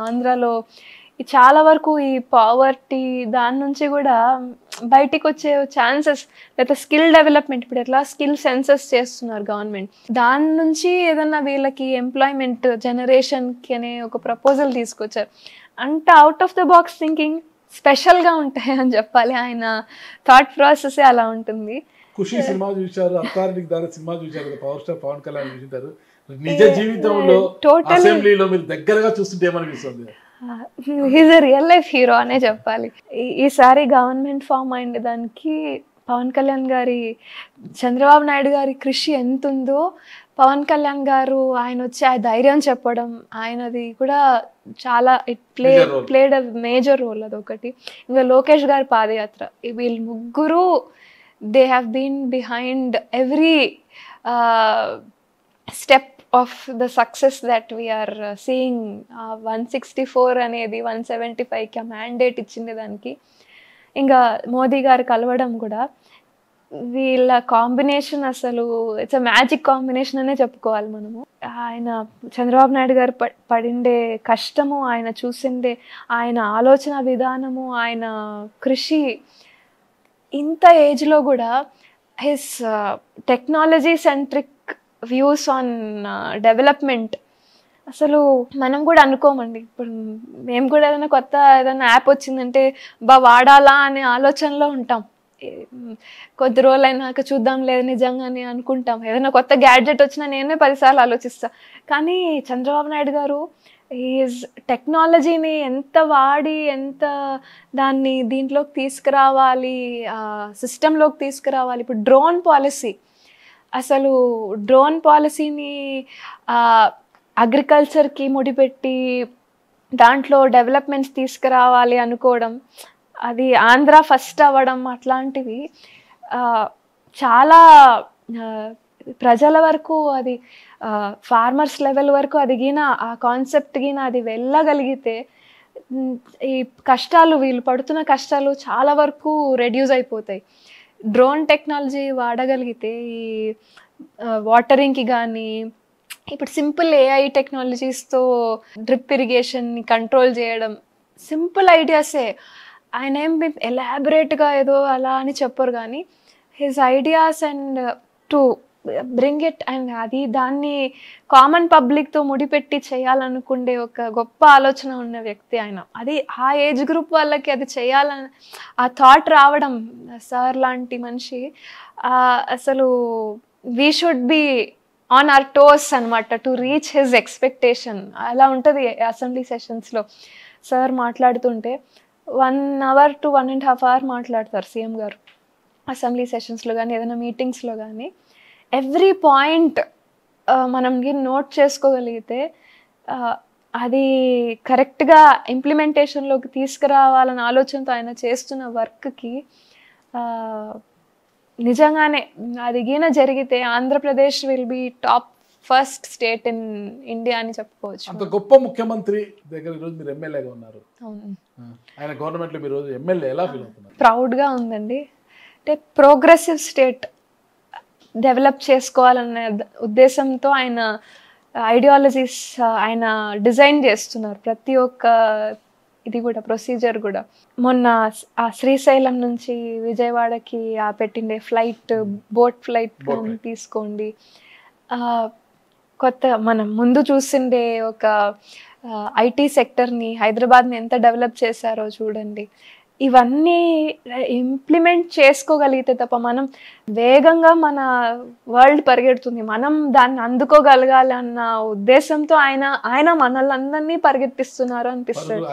ఆంధ్రాలో చాలా వరకు ఈ పావర్టీ దాని నుంచి కూడా బయటికి వచ్చే ఛాన్సెస్, లేదా స్కిల్ డెవలప్మెంట్, ఇప్పుడు ఎట్లా స్కిల్ సెన్సెస్ చేస్తున్నారు గవర్నమెంట్, దాని నుంచి ఏదన్నా వీళ్ళకి ఎంప్లాయ్మెంట్ జనరేషన్కి అనే ఒక ప్రపోజల్ తీసుకొచ్చారు. అంటే out of the box thinking స్పెషల్గా ఉంటాయి అని చెప్పాలి. ఆయన థాట్ ప్రాసెస్ అలా ఉంటుంది. ఖుషి సినిమా చూశారు, అత్తారింటికి దారి సినిమా చూశారు, పవర్ స్టార్ పవన్ కళ్యాణ్ చూసింటారు. నిజ జీవితంలో అసెంబ్లీలో మీరు దగ్గరగా చూస్తుంటే ఏమనిపిస్తుంది? He's a real life hero అనే చెప్పాలి. ఈసారి గవర్నమెంట్ ఫామ్ అయిన దానికి పవన్ కళ్యాణ్ గారి, చంద్రబాబు నాయుడు గారి కృషి ఎంత ఉందో, పవన్ కళ్యాణ్ గారు ఆయన వచ్చి ఆ ధైర్యం చెప్పడం, ఆయనది కూడా చాలా ప్లేడ్ అ మేజర్ రోల్. అదొకటి. ఇంకా లోకేష్ గారి పాదయాత్ర, వీళ్ళు ముగ్గురు they have been behind every step of the success that we are seeing. 164 అనేది 175కి మ్యాండేట్ ఇచ్చింది దానికి. ఇంకా మోదీ గారు కలవడం కూడా, వీళ్ళ కాంబినేషన్ అసలు ఇట్స్ అ మ్యాజిక్ కాంబినేషన్ అనే చెప్పుకోవాలి మనము. ఆయన చంద్రబాబు నాయుడు గారు పడిండే కష్టము, ఆయన చూసిండే ఆయన ఆలోచన విధానము, ఆయన కృషి, ఇంత ఏజ్లో కూడా his technology centric views on development అసలు మనం కూడా అనుకోమండి. ఇప్పుడు మేము కూడా ఏదైనా యాప్ వచ్చిందంటే వాడాలా అనే ఆలోచనలో ఉంటాం. కొద్ది రోజులు అయినాక చూద్దాం లేదు నిజంగానే అనుకుంటాం. ఏదైనా కొత్త గ్యాడ్జెట్ వచ్చినా నేనే 10 సార్లు ఆలోచిస్తా. కానీ చంద్రబాబు నాయుడు గారు ఈజ్ టెక్నాలజీని ఎంత వాడి, ఎంత దాన్ని దీంట్లోకి తీసుకురావాలి, సిస్టంలోకి తీసుకురావాలి. ఇప్పుడు డ్రోన్ పాలసీ, అసలు డ్రోన్ పాలసీని అగ్రికల్చర్కి ముడిపెట్టి దాంట్లో డెవలప్మెంట్స్ తీసుకురావాలి అనుకోవడం, అది ఆంధ్ర ఫస్ట్ అవ్వడం, అట్లాంటివి చాలా ప్రజల వరకు, అది ఫార్మర్స్ లెవెల్ వరకు అది గిన ఆ కాన్సెప్ట్ గిన అది వెళ్ళగలిగితే ఈ కష్టాలు, వీళ్ళు పడుతున్న కష్టాలు చాలా వరకు రెడ్యూస్ అయిపోతాయి. డ్రోన్ టెక్నాలజీ వాడగలిగితే ఈ వాటరింగ్కి కానీ, ఇప్పుడు సింపుల్ ఏఐ టెక్నాలజీస్తో డ్రిప్ ఇరిగేషన్ని కంట్రోల్ చేయడం, సింపుల్ ఐడియాసే. ఆయన ఏం ఎలాబరేట్గా ఏదో అలా అని చెప్పరు, కానీ his ideas and to bring it, and అది దాన్ని కామన్ పబ్లిక్తో ముడిపెట్టి చేయాలనుకుండే ఒక గొప్ప ఆలోచన ఉన్న వ్యక్తి ఆయన. అది ఆ ఏజ్ గ్రూప్ వాళ్ళకి అది చేయాలని ఆ థాట్ రావడం, సార్ లాంటి మనిషి అసలు we should be on hour toes అనమాట టు రీచ్ హిజ్ ఎక్స్పెక్టేషన్. అలా ఉంటుంది అసెంబ్లీ సెషన్స్లో. సార్ మాట్లాడుతుంటే 1 hour to 1.5 hours మాట్లాడతారు సీఎం గారు అసెంబ్లీ సెషన్స్లో కానీ, ఏదైనా మీటింగ్స్లో కానీ. ఎవ్రీ పాయింట్ మనం నోట్ చేసుకోగలిగితే అది కరెక్ట్గా ఇంప్లిమెంటేషన్లోకి తీసుకురావాలన్న ఆలోచనతో ఆయన చేస్తున్న వర్క్కి నిజంగానే అది గిన జరిగితే Andhra Pradesh will be top first state in India అని చెప్పుకోవచ్చు. అంత గొప్ప ముఖ్యమంత్రి దగ్గర ఈరోజు మీరు ఎమ్మెల్యేగా ఉన్నారు. ఆయన గవర్నమెంట్లో మీరు ఎమ్మెల్యే ఎలా ఫీల్ అవుతున్నారు? ప్రౌడ్గా ఉందండి. అంటే ప్రోగ్రెసివ్ స్టేట్ డెవలప్ చేసుకోవాలనే ఉద్దేశంతో ఆయన ఐడియాలజీస్ ఆయన డిజైన్ చేస్తున్నారు. ప్రతి ఒక్క ఇది కూడా ప్రొసీజర్ కూడా. మొన్న ఆ శ్రీశైలం నుంచి విజయవాడకి పెట్టిండే ఫ్లైట్, బోట్ ఫ్లైట్ తీసుకోండి, కొత్త మనం ముందు చూసిండే ఒక ఐటీ సెక్టర్ని, హైదరాబాద్ని ఎంత డెవలప్ చేశారో చూడండి. ఇవన్నీ ఇంప్లిమెంట్ చేసుకోగలిగితే తప్ప, మనం వేగంగా మన వరల్డ్ పరిగెడుతుంది, మనం దాన్ని అందుకోగలగాలి అన్న ఉద్దేశంతో ఆయన మనల్ని పరిగెత్తిస్తున్నారు అనిపిస్తుంది.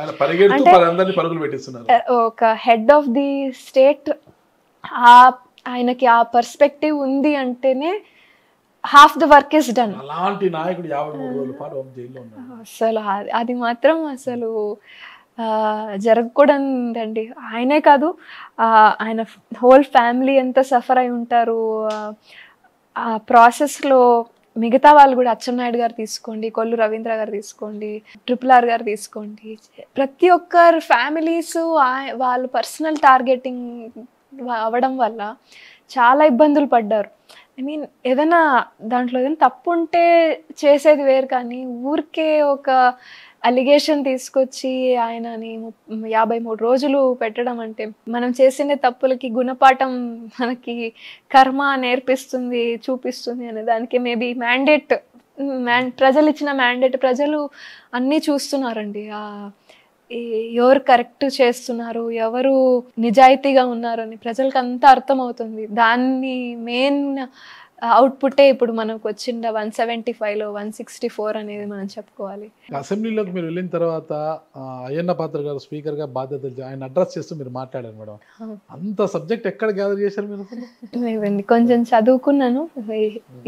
అంటే ఒక హెడ్ ఆఫ్ ది స్టేట్ ఆయనకి ఆ పర్స్పెక్టివ్ ఉంది అంటేనే half the work is done. అలాంటి నాయకుడు 53 రోజుల పాటు జైల్లో ఉన్నాడు. అసలు అది మాత్రం అసలు జరగకూడదండి. ఆయనే కాదు, ఆయన హోల్ ఫ్యామిలీ ఎంత సఫర్ అయి ఉంటారు ఆ ప్రాసెస్లో. మిగతా వాళ్ళు కూడా, అచ్చెన్నాయుడు గారు తీసుకోండి, కొల్లు రవీంద్ర గారు తీసుకోండి, RRR గారు తీసుకోండి, ప్రతి ఒక్కరు ఫ్యామిలీస్ వాళ్ళు పర్సనల్ టార్గెటింగ్ అవ్వడం వల్ల చాలా ఇబ్బందులు పడ్డారు. ఐ మీన్ దాంట్లో ఏదైనా తప్పు ఉంటే చేసేది వేరు, కానీ ఊరికే ఒక అలిగేషన్ తీసుకొచ్చి ఆయనని 53 రోజులు పెట్టడం అంటే, మనం చేసిన తప్పులకి గుణపాఠం మనకి కర్మ నేర్పిస్తుంది, చూపిస్తుంది అనే దానికి మేబీ ప్రజలు ఇచ్చిన మ్యాండేట్, ప్రజలు అన్నీ చూస్తున్నారండి. ఎవరు కరెక్ట్ చేస్తున్నారు, ఎవరు నిజాయితీగా ఉన్నారు అని ప్రజలకు అంతా అర్థమవుతుంది. దాన్ని మెయిన్ అవుట్పుట్టే ఇప్పుడు మనకు వచ్చిండ 175లో 164 అనేది మనం చెప్పుకోవాలి. అసెంబ్లీలోకి మీరు వెళ్ళిన తర్వాత అయ్యన్న పాత్ర గారు స్పీకర్గా బాధ్యతలు ఆయన అడ్రస్ చేస్తూ మీరు మాట్లాడారు మేడం. అంత సబ్జెక్ట్ ఎక్కడ గ్యాదర్ చేశారు మీరు? లేదండి, కొంచెం చదువుకున్నాను,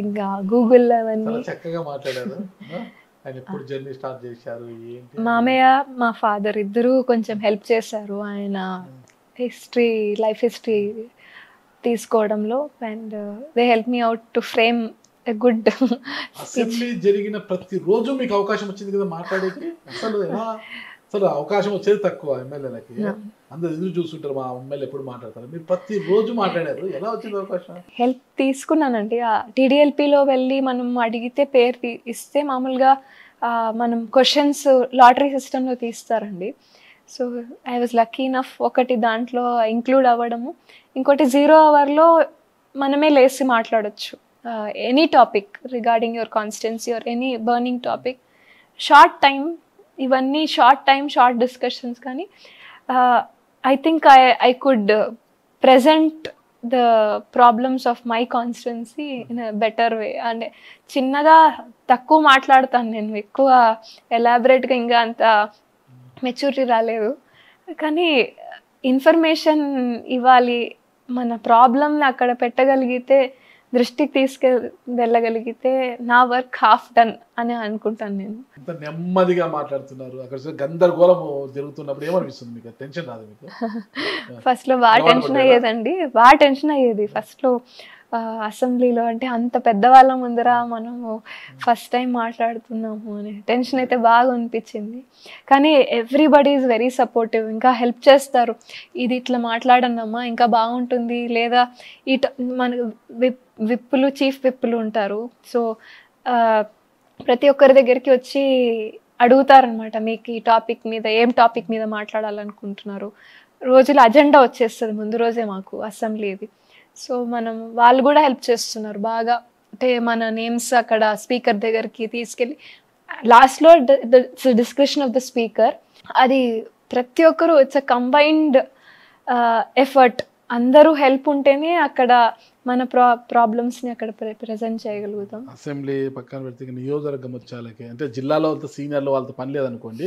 ఇంకా గూగుల్లో అవన్నీ. చక్కగా మాట్లాడారు. ఆయన ఎప్పుడు జర్నీ స్టార్ట్ చేశారు, ఏంటి? మామయ్య, మా ఫాదర్ ఇద్దరు కొంచెం హెల్ప్ చేశారు ఆయన లైఫ్ హిస్టరీ తీసుకోవడంలో. And they help me out to frame a good. Assembly జరిగిన ప్రతి రోజు మీకు అవకాశం వచ్చింది కదా మాట్లాడేకి? అసలు అవకాశం వచ్చేది తక్కువ ఎమ్మెల్యేలకి. అందరు ఎదురు చూస్తుంటారు, మా ఎమ్మెల్యే ఎప్పుడు మాట్లాడతారు. మీరు ప్రతి రోజు మాట్లాడారు, ఎలా వచ్చింది అవకాశం? హెల్ప్ తీసుకున్నానండి. TDLPలో వెళ్ళి మనం అడిగితే పేరు ఇస్తే మామూలుగా మనం క్వశ్చన్స్ లాటరీ సిస్టంలో తీస్తారండి. So I was lucky enough ఒకటి దాంట్లో ఇంక్లూడ్ అవ్వడము. ఇంకోటి 0 అవర్లో మనమే లేసి మాట్లాడచ్చు any topic regarding your constituency or any burning topic. Short time, ఇవన్నీ షార్ట్ డిస్కషన్స్. కానీ I think I could present the problems of my constituency in a better way. అంటే చిన్నగా తక్కువ మాట్లాడతాను నేను, ఎక్కువ ఎలాబరేట్గా ఇంకా అంత మెచ్యూరిటీ రాలేదు. కానీ ఇన్ఫర్మేషన్ ఇవ్వాలి, మన ప్రాబ్లమ్ని అక్కడ పెట్టగలిగితే, దృష్టికి వెళ్ళగలిగితే నా వర్క్ హాఫ్ డన్ అని అనుకుంటాను నేను. అంత నెమ్మదిగా మాట్లాడుతున్నారు, అక్కడ గందరగోళం జరుగుతున్నప్పుడు ఏమనిపిస్తుంది మీకు? టెన్షన్ రాదు మీకు? ఫస్ట్లో బాగా టెన్షన్ అయ్యేది ఫస్ట్లో అసెంబ్లీలో. అంటే అంత పెద్దవాళ్ళ ముందర మనము ఫస్ట్ టైం మాట్లాడుతున్నాము అని టెన్షన్ అయితే బాగా అనిపించింది. కానీ ఎవ్రీబడి ఈజ్ వెరీ సపోర్టివ్, ఇంకా హెల్ప్ చేస్తారు. ఇది ఇట్లా మాట్లాడనమ్మా ఇంకా బాగుంటుంది, లేదా మన చీఫ్ విప్పులు ఉంటారు. సో ప్రతి ఒక్కరి దగ్గరికి వచ్చి అడుగుతారనమాట, మీకు ఈ టాపిక్ మీద ఏం టాపిక్ మీద మాట్లాడాలనుకుంటున్నారు. రోజుల అజెండా వచ్చేస్తుంది ముందు రోజే మాకు అసెంబ్లీది. సో వాళ్ళు కూడా హెల్ప్ చేస్తున్నారు బాగా. అంటే మన నేమ్స్ అక్కడ స్పీకర్ దగ్గరికి తీసుకెళ్ళి లాస్ట్లో డిస్కషన్ ఆఫ్ ద స్పీకర్, అది ప్రతి ఒక్కరు ఇట్స్ అ కంబైన్డ్ ఎఫర్ట్. అందరూ హెల్ప్ ఉంటేనే అక్కడ మన ప్రాబ్లమ్స్ని అక్కడ ప్రెజెంట్ చేయగలుగుతాం. అసెంబ్లీ పక్కన పెడితే నియోజకవర్గం వచ్చేళ్ళకి, అంటే జిల్లాలో అంత సీనియర్లు వాళ్ళతో పని లేదనుకోండి,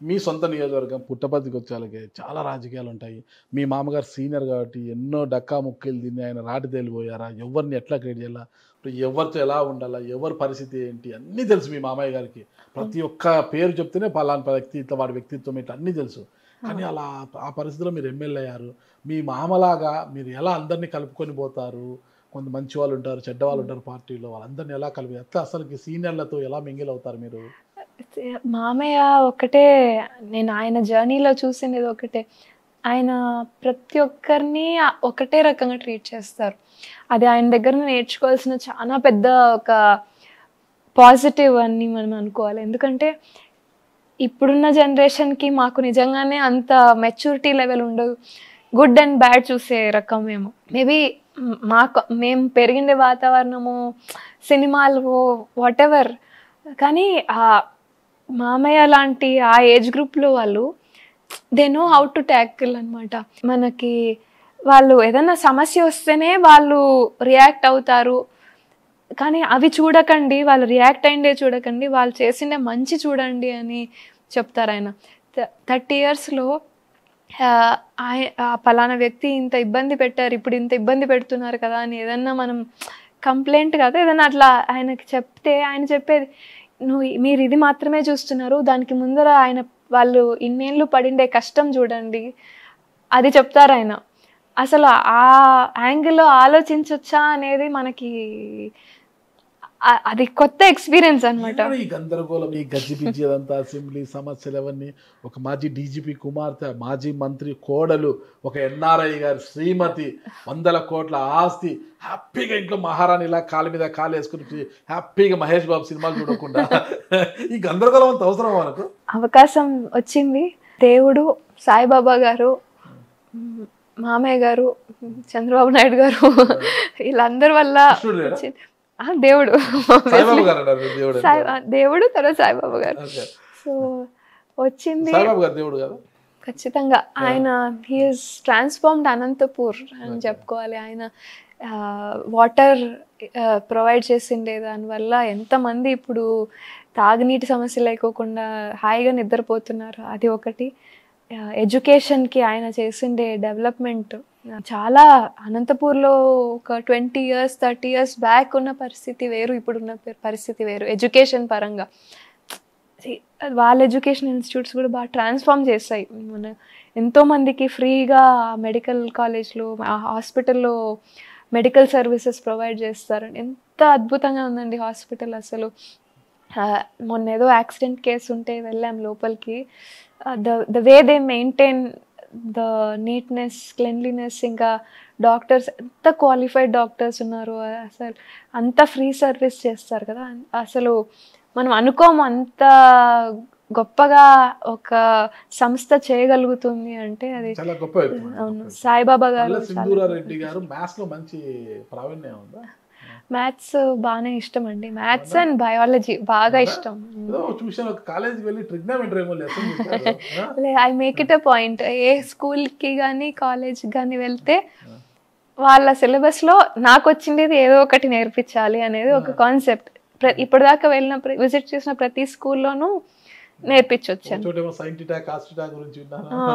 మీ సొంత నియోజకవర్గం పుట్టపర్తికి వచ్చేళ్ళకి చాలా రాజకీయాలు ఉంటాయి. మీ మామగారు సీనియర్ కాబట్టి ఎన్నో డక్కా ముక్కలు తిని ఆయన రాటి తేలిపోయారా, ఎవరిని ఎట్లా క్రియేట్ చేయాలా, ఎవరితో ఎలా ఉండాలా, ఎవరి పరిస్థితి ఏంటి అన్నీ తెలుసు మీ మామయ్య గారికి. ప్రతి ఒక్క పేరు చెప్తేనే పలానా వ్యక్తి ఇట్లా, వాడి వ్యక్తిత్వం ఇట్లా అన్నీ తెలుసు. కానీ అలా ఆ పరిస్థితిలో మీరు ఎమ్మెల్యే అయ్యారు. మీ మామలాగా మీరు ఎలా అందరినీ కలుపుకొని పోతారు? కొంత మంచి వాళ్ళు ఉంటారు, చెడ్డ వాళ్ళు ఉంటారు పార్టీలో, వాళ్ళందరినీ ఎలా కలిపి ఎట్లా అసలుకి సీనియర్లతో ఎలా మింగిల్ అవుతారు మీరు? మామయ్య ఒకటే, నేను ఆయన జర్నీలో చూసింది ఒకటే, ఆయన ప్రతి ఒక్కరిని ఒకటే రకంగా ట్రీట్ చేస్తారు. అది ఆయన దగ్గర నేర్చుకోవాల్సిన చాలా పెద్ద ఒక పాజిటివ్ అని మనం అనుకోవాలి. ఎందుకంటే ఇప్పుడున్న జనరేషన్కి మాకు నిజంగానే అంత మెచ్యూరిటీ లెవెల్ ఉండదు. గుడ్ అండ్ బ్యాడ్ చూసే రకం మేము. మేబీ మేము పెరిగిన వాతావరణము, సినిమాలు, వాట్ ఎవర్. కానీ మామయ్య లాంటి ఆ ఏజ్ గ్రూప్లో వాళ్ళు they know how to tackle అనమాట. మనకి వాళ్ళు ఏదైనా సమస్య వస్తేనే వాళ్ళు రియాక్ట్ అవుతారు. కానీ అవి చూడకండి, వాళ్ళు రియాక్ట్ అయిందే చూడకండి, వాళ్ళు చేసిందే మంచి చూడండి అని చెప్తారు ఆయన. 30 yearsలో పలానా వ్యక్తి ఇంత ఇబ్బంది పెట్టారు, ఇప్పుడు ఇంత ఇబ్బంది పెడుతున్నారు కదా అని ఏదన్నా మనం కంప్లైంట్ కాదు, ఏదైనా అట్లా ఆయనకి చెప్తే ఆయన చెప్పేది, మీరు ఇది మాత్రమే చూస్తున్నారు, దానికి ముందర వాళ్ళు ఇన్నేళ్ళు పడిండే కష్టం చూడండి, అది చెప్తారు ఆయన. అసలు ఆ యాంగిల్లో ఆలోచించొచ్చా అనేది మనకి అది కొత్త ఎక్స్పీరియన్స్ అనమాట. ఈ గందరగోళం, ఈ గజిబిజి అదంతా, అసెంబ్లీ సమస్యలు అవన్నీ, ఒక మాజీ డీజీపీ కుమార్తె, మాజీ మంత్రి కోడలు, ఒక ఎన్ఆర్ఐ గారి శ్రీమతి, 100 కోట్ల ఆస్తి, హ్యాపీగా ఇంట్లో మహారాణి ఇలా కాలు మీద కాలు వేసుకుని హ్యాపీగా మహేష్ బాబు సినిమాలు చూడకుండా ఈ గందరగోళం అంత అవసరం మనకు? అవకాశం వచ్చింది, దేవుడు, సాయిబాబా గారు, మామయ్య గారు, చంద్రబాబు నాయుడు గారు, వీళ్ళందరి వల్ల దేవుడు, దేవుడు తర్వాత సాయిబాబా గారు. సో వచ్చింది ఖచ్చితంగా. ఆయన హీఈస్ ట్రాన్స్ఫార్మ్డ్ అనంతపూర్ అని చెప్పుకోవాలి. ఆయన వాటర్ ప్రొవైడ్ చేసిండే దానివల్ల ఎంతమంది ఇప్పుడు తాగునీటి సమస్య లేకోకుండా హాయిగా నిద్రపోతున్నారు. అది ఒకటి. ఎడ్యుకేషన్కి ఆయన చేసిండే డెవలప్మెంట్ చాలా. అనంతపూర్లో ఒక 20 years 30 years బ్యాక్ ఉన్న పరిస్థితి వేరు, ఇప్పుడున్న పరిస్థితి వేరు. ఎడ్యుకేషన్ పరంగా వాళ్ళ ఎడ్యుకేషన్ ఇన్స్టిట్యూట్స్ కూడా బాగా ట్రాన్స్ఫార్మ్ చేస్తాయి. మన ఎంతోమందికి ఫ్రీగా మెడికల్ కాలేజ్లో, హాస్పిటల్లో మెడికల్ సర్వీసెస్ ప్రొవైడ్ చేస్తారు. ఎంత అద్భుతంగా ఉందండి హాస్పిటల్ అసలు. మొన్న ఏదో యాక్సిడెంట్ కేసు ఉంటే వెళ్ళాం లోపలికి. the way they maintain the neatness, cleanliness, ఇంకా డాక్టర్స్ ఎంత క్వాలిఫైడ్ డాక్టర్స్ ఉన్నారు, అసలు అంత ఫ్రీ సర్వీస్ చేస్తారు కదా. అసలు మనం అనుకోము అంత గొప్పగా ఒక సంస్థ చేయగలుగుతుంది అంటే అది చాలా గొప్ప. అవును, సాయిబాబా గారు. సింధూరారెడ్డి గారు మ్యాథ్స్ లో మంచి ప్రావీణ్యం ఉందా? మ్యాథ్స్ బాగానే ఇష్టం అండి, మ్యాథ్స్ అండ్ బయాలజీ బాగా ఇష్టం. I make it a point, ఏ స్కూల్కి కానీ కాలేజ్కి కానీ వెళ్తే వాళ్ళ సిలబస్లో నాకు వచ్చింది ఏదో ఒకటి నేర్పించాలి అనేది ఒక కాన్సెప్ట్. ఇప్పటిదాకా విజిట్ చేసిన ప్రతి స్కూల్లోనూ నేర్పించొచ్చాను.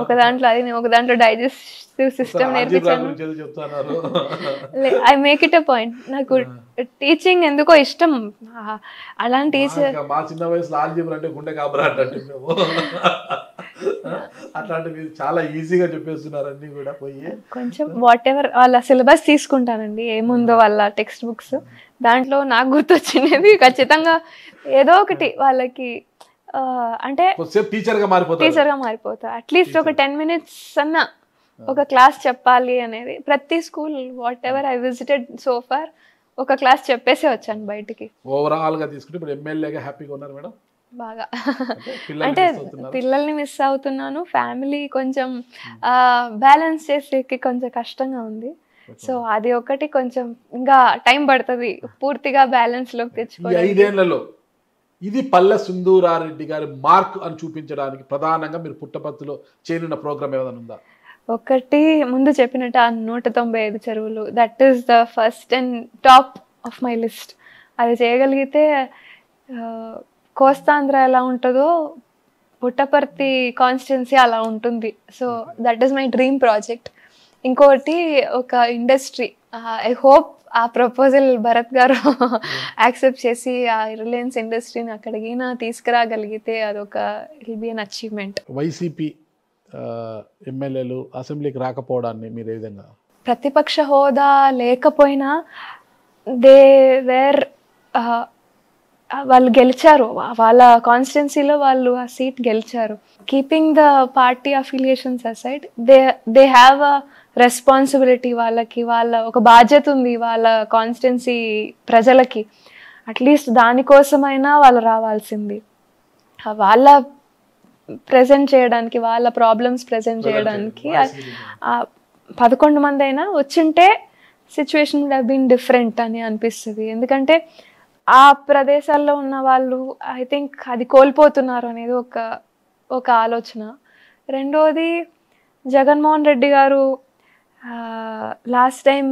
ఒక దాంట్లో అది, ఒక దాంట్లో డైజెస్టివ్ సిస్టమ్ నేర్పించాను. I make it a point, నాకు టీచింగ్ ఎందుకో ఇష్టం. అలాంటి టీచర్ చిన్న వయసులో ఆల్జీబ్రా అంటే గుండె కాబరా అట్లాంటివి చాలా ఈజీగా చెప్పేస్తున్నారు అన్ని కూడా. పోయి కొంచెం వాట్ ఎవర్ వాళ్ళ సిలబస్ తీసుకుంటానండి, ఏముందో వాళ్ళ టెక్స్ట్ బుక్స్, దాంట్లో నాకు గుర్తొచ్చినది ఖచ్చితంగా ఏదో ఒకటి వాళ్ళకి అంటే టీచర్గా మారిపోతా. అట్లీస్ట్ ఒక 10 minutes అన్నా ఒక క్లాస్ చెప్పాలి అనేది. ప్రతి school whatever I visited so far ఒక క్లాస్ చెప్పేసి వచ్చాను బయటికి. ఓవరాల్ గా తీసుకుంటే ఇప్పుడు ఎమ్మెల్యేగా హ్యాపీగా ఉన్నారు మేడం? బాగా. అంటే పిల్లల్ని మిస్ అవుతున్నాను, ఫ్యామిలీ కొంచెం బ్యాలెన్స్ చేసేకి కొంచెం కష్టంగా ఉంది. సో అది ఒకటి కొంచెం ఇంకా టైం పడుతుంది పూర్తిగా బ్యాలెన్స్ లోకి తెచ్చుకోవాలి. 5 ఏళ్లలో ఇది పల్లె సింధూరారెడ్డి గారి మార్క్ అని చూపించడానికి ప్రధానంగా మీరు పుట్టపర్తిలో చేయనున్న ప్రోగ్రామ్ ఏమైనా ఉందా? ఒకటి ముందు చెప్పినట్టు 195 చెరువులు, that is the first and top of my list. అది చేయగలిగితే కోస్తాంధ్ర ఎలా ఉంటుందో పుట్టపర్తి కాన్స్టిట్యున్సీ అలా ఉంటుంది. So that is my dream project. ఇంకోటి ఒక ఇండస్ట్రీ, ఐ హోప్ ఆ ప్రపోజల్ భరత్ గారు యాక్సెప్ట్ చేసి ఆ రిలయన్స్ ఇండస్ట్రీని అక్కడికి తీసుకురాగలిగితే అదొక it be an achievement. YCP ఎమ్మెల్యేలు అసెంబ్లీకి రాకపోవడాన్ని మీరు ఏ విధంగా? ప్రతిపక్ష హోదా లేకపోయినా దే వేర్, వాళ్ళు గెలిచారు, వాళ్ళ కాన్స్టిట్యున్సీలో వాళ్ళు ఆ సీట్ గెలిచారు. Keeping the party affiliations aside, they have a responsibility. వాళ్ళకి వాళ్ళ ఒక బాధ్యత ఉంది వాళ్ళ కాన్స్టిట్యున్సీ ప్రజలకి. అట్లీస్ట్ దానికోసమైనా వాళ్ళు రావాల్సింది, వాళ్ళ ప్రజెంట్ చేయడానికి, వాళ్ళ ప్రాబ్లమ్స్ ప్రజెంట్ చేయడానికి. 11 మంది అయినా వచ్చింటే situation would have been different అని అనిపిస్తుంది. ఎందుకంటే ఆ ప్రదేశాల్లో ఉన్న వాళ్ళు ఐ థింక్ అది కోల్పోతున్నారు అనేది ఒక ఆలోచన. రెండోది, జగన్మోహన్ రెడ్డి గారు లాస్ట్ టైం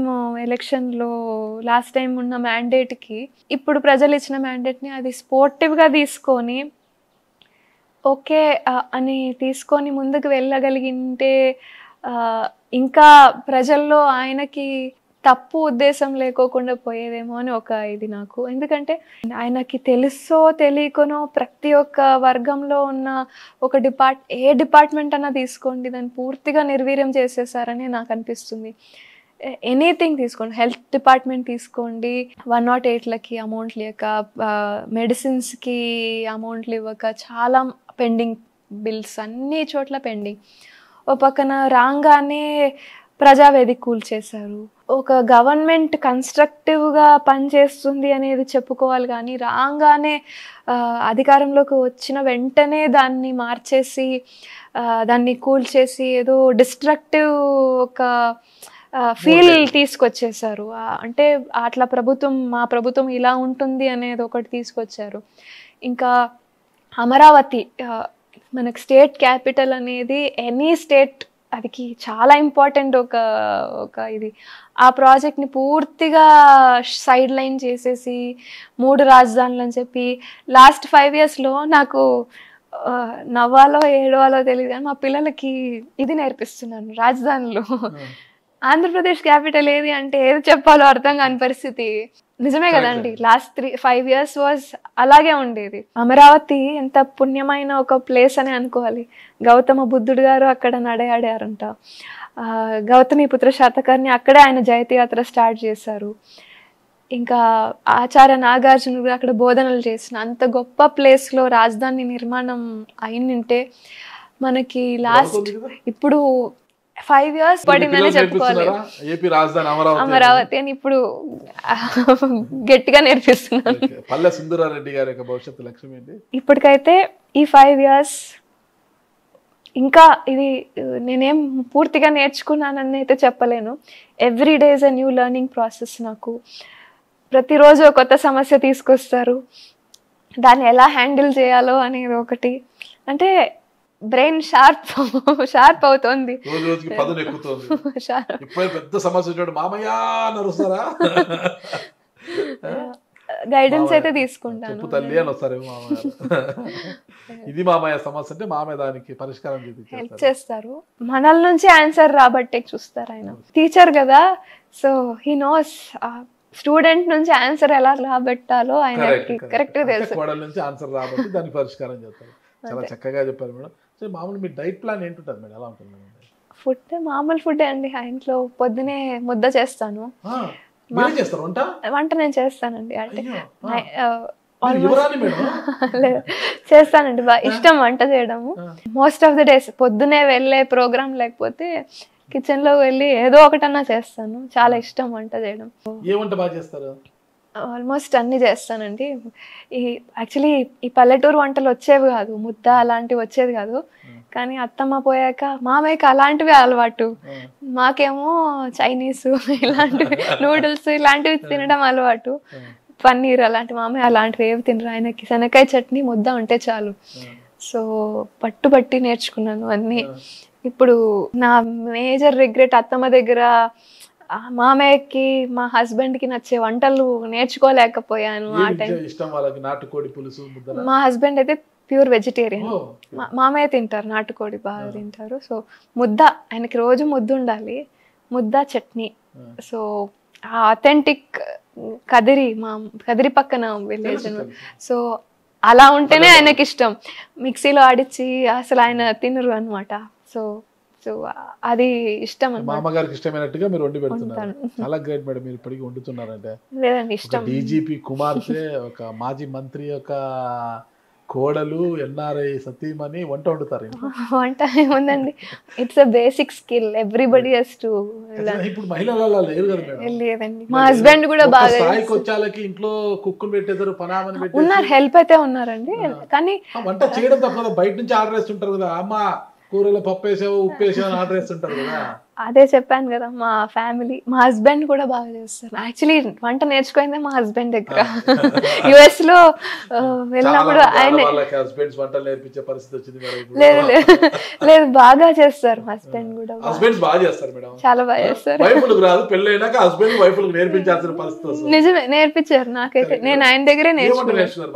ఎలక్షన్లో లాస్ట్ టైం ఉన్న మ్యాండేట్కి ఇప్పుడు ప్రజలు ఇచ్చిన మ్యాండేట్ని అది స్పోర్టివ్గా తీసుకొని ఓకే అని తీసుకొని ముందుకు వెళ్ళగలిగింటే ఇంకా ప్రజల్లో ఆయనకి తప్పు ఉద్దేశం లేకోకుండా పోయేదేమో అని ఒక ఇది నాకు. ఎందుకంటే ఆయనకి తెలుసో తెలియకనో ప్రతి ఒక్క వర్గంలో ఉన్న ఒక ఏ డిపార్ట్మెంట్ అన్నా తీసుకోండి దాన్ని పూర్తిగా నిర్వీర్యం చేసేసారని నాకు అనిపిస్తుంది. ఎనీథింగ్ తీసుకోండి, హెల్త్ డిపార్ట్మెంట్ తీసుకోండి, 108లకి అమౌంట్లు ఇవ్వక, మెడిసిన్స్కి అమౌంట్లు ఇవ్వక, చాలా పెండింగ్ బిల్స్ అన్ని చోట్ల పెండింగ్. ఓ పక్కన రాగానే ప్రజావేదిక కూల్చేశారు. ఒక గవర్నమెంట్ కన్స్ట్రక్టివ్గా పనిచేస్తుంది అనేది చెప్పుకోవాలి, కానీ రాగానే అధికారంలోకి వచ్చిన వెంటనే దాన్ని మార్చేసి దాన్ని కూల్చేసి ఏదో డిస్ట్రక్టివ్ ఒక ఫీల్ తీసుకొచ్చేసారు. అంటే అట్లా మా ప్రభుత్వం ఇలా ఉంటుంది అనేది ఒకటి తీసుకొచ్చారు. ఇంకా అమరావతి మనకు స్టేట్ క్యాపిటల్ అనేది ఎనీ స్టేట్ అదికి చాలా ఇంపార్టెంట్ ఒక ఇది. ఆ ప్రాజెక్ట్ని పూర్తిగా సైడ్ లైన్ చేసేసి 3 రాజధానులు అని చెప్పి లాస్ట్ 5 yearsలో నాకు నవ్వాలో ఏడవాలో తెలియదు కానీ మా పిల్లలకి ఇది నేర్పిస్తున్నాను, రాజధానులు. ఆంధ్రప్రదేశ్ క్యాపిటల్ ఏది అంటే ఏది చెప్పాలో అర్థం కాని పరిస్థితి. నిజమే కదండి, లాస్ట్ 5 years వాజ్ అలాగే ఉండేది. అమరావతి ఎంత పుణ్యమైన ఒక ప్లేస్ అని అనుకోవాలి. గౌతమ బుద్ధుడు గారు అక్కడ నడయాడారంట. గౌతమిపుత్ర శాతకర్ణి అక్కడే ఆయన జయతియాత్ర స్టార్ట్ చేశారు. ఇంకా ఆచార్య నాగార్జునుడు అక్కడ బోధనలు చేసిన అంత గొప్ప ప్లేస్లో రాజధాని నిర్మాణం అయినంటే మనకి లాస్ట్ ఇప్పుడు 5 years పడిందని చెప్పుకోవాలి. అమరావతి అని ఇప్పుడు గట్టిగా నేర్పిస్తున్నాను. పల్లె సుందరారెడ్డి గారి యొక్క భవిష్యత్తు లక్ష్యం ఏంటి? ఇప్పటికైతే ఈ 5 years ఇంకా ఇది నేనేం పూర్తిగా నేర్చుకున్నానని అయితే చెప్పలేను. Every day is a new learning process. నాకు ప్రతిరోజు ఒక కొత్త సమస్య తీసుకొస్తారు, దాన్ని ఎలా హ్యాండిల్ చేయాలో అనేది ఒకటి. అంటే బ్రెయిన్ షార్ప్ అవుతుంది. గైడెన్స్ అయితే తీసుకుంటాను. ఇది మామయ్య సమస్య అంటే మామయ్య దానికి పరిష్కారం హెల్ప్ చేస్తారు. మనల నుంచి ఆన్సర్ రాబట్టే చూస్తారు. ఆయన టీచర్ కదా, సో హీ నోస్ స్టూడెంట్ నుంచి ఆన్సర్ ఎలా రాబట్టాలో ఆయనకి కరెక్ట్ గా తెలుసు. నుంచి ఆన్సర్ రాబట్టి దానికి పరిష్కారం చేస్తారు. చాలా చక్కగా చెప్పారు మేడం. మామూలు మీ డైట్ ప్లాన్ ఏంటుంటుంది మేడం? ఎలా ఉంటుంది? ఫుడ్ మామూలు ఫుడ్ అండి. ఇంట్లో పొద్దునే ముద్ద చేస్తాను. వంట నేను చేస్తానండి. అంటే చేస్తానండి, బాగా ఇష్టం వంట చేయడము. మోస్ట్ ఆఫ్ ద డేస్ పొద్దునే వెళ్ళే ప్రోగ్రామ్ లేకపోతే కిచెన్ లో వెళ్ళి ఏదో ఒకటన్నా చేస్తాను. చాలా ఇష్టం వంట చేయడం. ఏ వంట బాగా చేస్తారు? ఆల్మోస్ట్ అన్ని చేస్తానండి. యాక్చువల్లీ ఈ పల్లెటూరు వంటలు వచ్చేవి కాదు, ముద్ద అలాంటివి వచ్చేది కాదు. కానీ అత్తమ్మ పోయాక మామయ్యకి అలాంటివి అలవాటు. మాకేమో చైనీస్ ఇలాంటివి, నూడిల్స్ ఇలాంటివి తినడం అలవాటు. పన్నీర్ అలాంటి, మామయ్య అలాంటివి ఏవి తినరు. ఆయనకి శనక్కాయ చట్నీ ముద్ద ఉంటే చాలు. సో పట్టుబట్టి నేర్చుకున్నాను అన్నీ. ఇప్పుడు నా మేజర్ రిగ్రెట్ అత్తమ్మ దగ్గర మామయ్యకి మా హస్బెండ్ కి నచ్చే వంటలు నేర్చుకోలేకపోయాను. ఆ టైం మా హస్బెండ్ అయితే ప్యూర్ వెజిటేరియన్, మామయ్య తింటారు, నాటుకోడి బాగా తింటారు. సో ముద్ద ఆయనకి రోజు ముద్ద ఉండాలి, ముద్ద చట్నీ. సో ఆథెంటిక్ కదిరి పక్కన విలేజ్. సో అలా ఉంటేనే ఆయనకి ఇష్టం. మిక్సీలో ఆడిచ్చి అసలు ఆయన తినరు అనమాట. సో అది ఇష్టం. మామగారికి ఇష్టమైనట్టుగా మీరు వండి పెడుతున్నారు. చాలా గ్రేట్ మేడం. మీరు ఇప్పటికీ వండుతున్నారంటే. లేదండి, ఇష్టం. డీజీపీ కుమార్తె, ఒక మాజీ మంత్రి యొక్క కోడలు, ఎన్ఆర్ఐ సతీమణి వంట వండుతారు. వంట ఏముందండి, it's a basic skill, everybody has to. ఇప్పుడు మహిళలు అలా లేరు కదా మేడం? లేదండి, మా హస్బెండ్ కూడా బాగా స్థాయికి వచ్చాలకి ఇంట్లో కుక్కుని పెట్టేశారు, పనామని పెట్టేశారు. ఉన్నారు, హెల్ప్ అయితే ఉన్నారండి. కానీ వంట చేయడం తప్ప బయట నుంచి ఆర్డర్ వేస్తుంటారు కదా, అమ్మ కూరలో పప్పు వేసావు, ఉప్పు వేసావు ఆర్డర్ వేస్తుంటారు కదా. అదే చెప్పాను కదా, మా ఫ్యామిలీ, మా హస్బెండ్ కూడా బాగా చేస్తారు. యాక్చువల్లీ వంట నేర్చుకుందే మా హస్బెండ్ దగ్గర. యుఎస్ లో వెళ్ళినప్పుడు ఆయన లేదు లేదు బాగా చేస్తారు. హస్బెండ్ కూడా బాగా చేస్తారు మేడం, చాలా బాగా చేస్తారు. నిజమే, నేర్పించారు నాకైతే. నేను ఆయన దగ్గరే నేర్చుకున్నాను.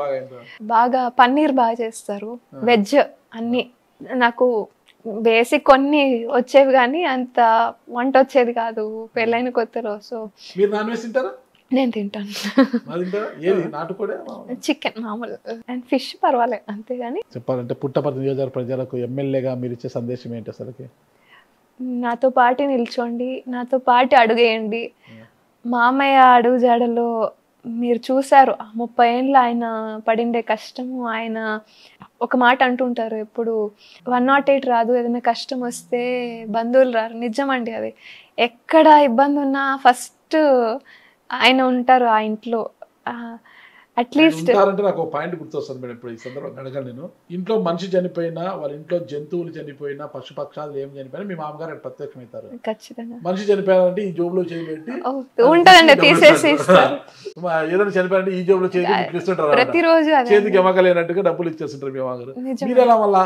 బాగా పన్నీర్ బాగా చేస్తారు, వెజ్ అన్ని. నాకు బేసిక్ కొన్ని వచ్చేవి కానీ అంత వంట వచ్చేది కాదు పెళ్ళైన కొత్తలో. సో మీరు నాన్ వెజ్ తింటారా? నేను తింటాను. ఏది నాటుకోడే? చికెన్ మామూలు అండ్ ఫిష్ పర్వాలేదు అంతేగాని. చెప్పాలంటే పుట్టపర్తి నియోజకవర్గ ప్రజలకు ఎమ్మెల్యేగా మీరు ఇచ్చే సందేశం ఏంటి అసలుకి? నాతో పాటు నిల్చోండి, నాతో పాటు అడుగేయండి. మామయ్య అడుగు జాడలో మీరు చూసారు 30 ఏళ్ళు ఆయన పడిండే కష్టము. ఆయన ఒక మాట అంటుంటారు ఎప్పుడు, 108 రాదు, ఏదైనా కష్టం వస్తే బంధువులు రారు. నిజమండి అది. ఎక్కడ ఇబ్బంది ఉన్నా ఫస్ట్ ఆయన ఉంటారు ఆ ఇంట్లో. అట్లీస్ట్ అంటే నాకు ఒక పాయింట్ గుర్తొస్తుంది మేడం, ఇప్పుడు ఈ సందర్భంగా అడగాలి నేను. ఇంట్లో మనిషి చనిపోయినా, వాళ్ళ ఇంట్లో జంతువులు చనిపోయినా, పశుపక్షాలు ఏం చనిపోయినా మీ మామగారు ప్రత్యక్షమవుతారు. ఖచ్చితంగా. మనిషి చనిపోయారంటే ఈ జోబులో చేయబెట్టి ఉంటదండి, తీసేసి ఇస్తారు. ఏదైనా చనిపోయారంటే ఈ జోబులో చేతి ఇస్తుంటారు, ప్రతిరోజు చేతికి ఎమకలేనట్టుగా డబ్బులు ఇచ్చేస్తుంటారు మీ మామగారు. మీరు ఎలా మళ్ళా?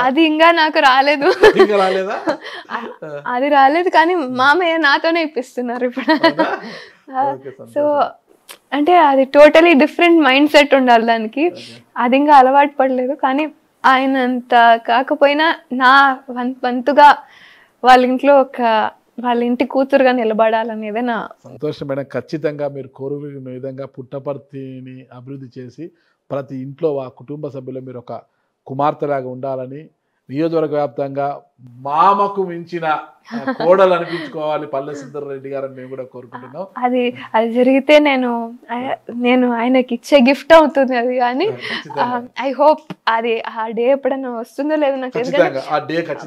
అది ఇంకా నాకు రాలేదు. ఇంకా రాలేదా? అది రాలేదు కానీ మామయ్య నాతోనే ఇప్పిస్తున్నారు ఇప్పుడు. సో అంటే అది టోటలీ డిఫరెంట్ మైండ్ సెట్ ఉండాలి దానికి. అది ఇంకా అలవాటు పడలేదు. కానీ ఆయన అంత కాకపోయినా నా వంతుగా వాళ్ళ ఇంట్లో వాళ్ళ ఇంటి కూతురుగా నిలబడాలనేదే నా సంతోషం మేడం. ఖచ్చితంగా మీరు కోరుకున్న విధంగా పుట్టపర్తిని అభివృద్ధి చేసి ప్రతి ఇంట్లో ఆ కుటుంబ సభ్యులు మీరు ఒక కుమార్తెలాగా ఉండాలని, నియోజకవర్గ వ్యాప్తంగా మామకు మించిన కోడలు అనిపించుకోవాలి పల్లె సుందరరెడ్డి గారు అని మేము కూడా కోరుకుంటున్నాం. అది జరిగితే నేను ఆయనకి ఇచ్చే గిఫ్ట్ అవుతుంది అది. కానీ ఐ హోప్ అది ఆ డే ఎప్పుడైనా వస్తుందో లేదో నాకు.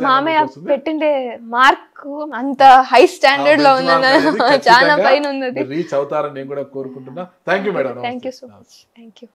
మామయ్య పెట్టిండే మార్క్ అంత హై స్టాండర్డ్ లో ఉంది, చాలా పైన ఉంది. రీచ్ అవుతారని నేను కూడా కోరుకుంటున్నా. Thank you madam. Thank you so much. Thank you.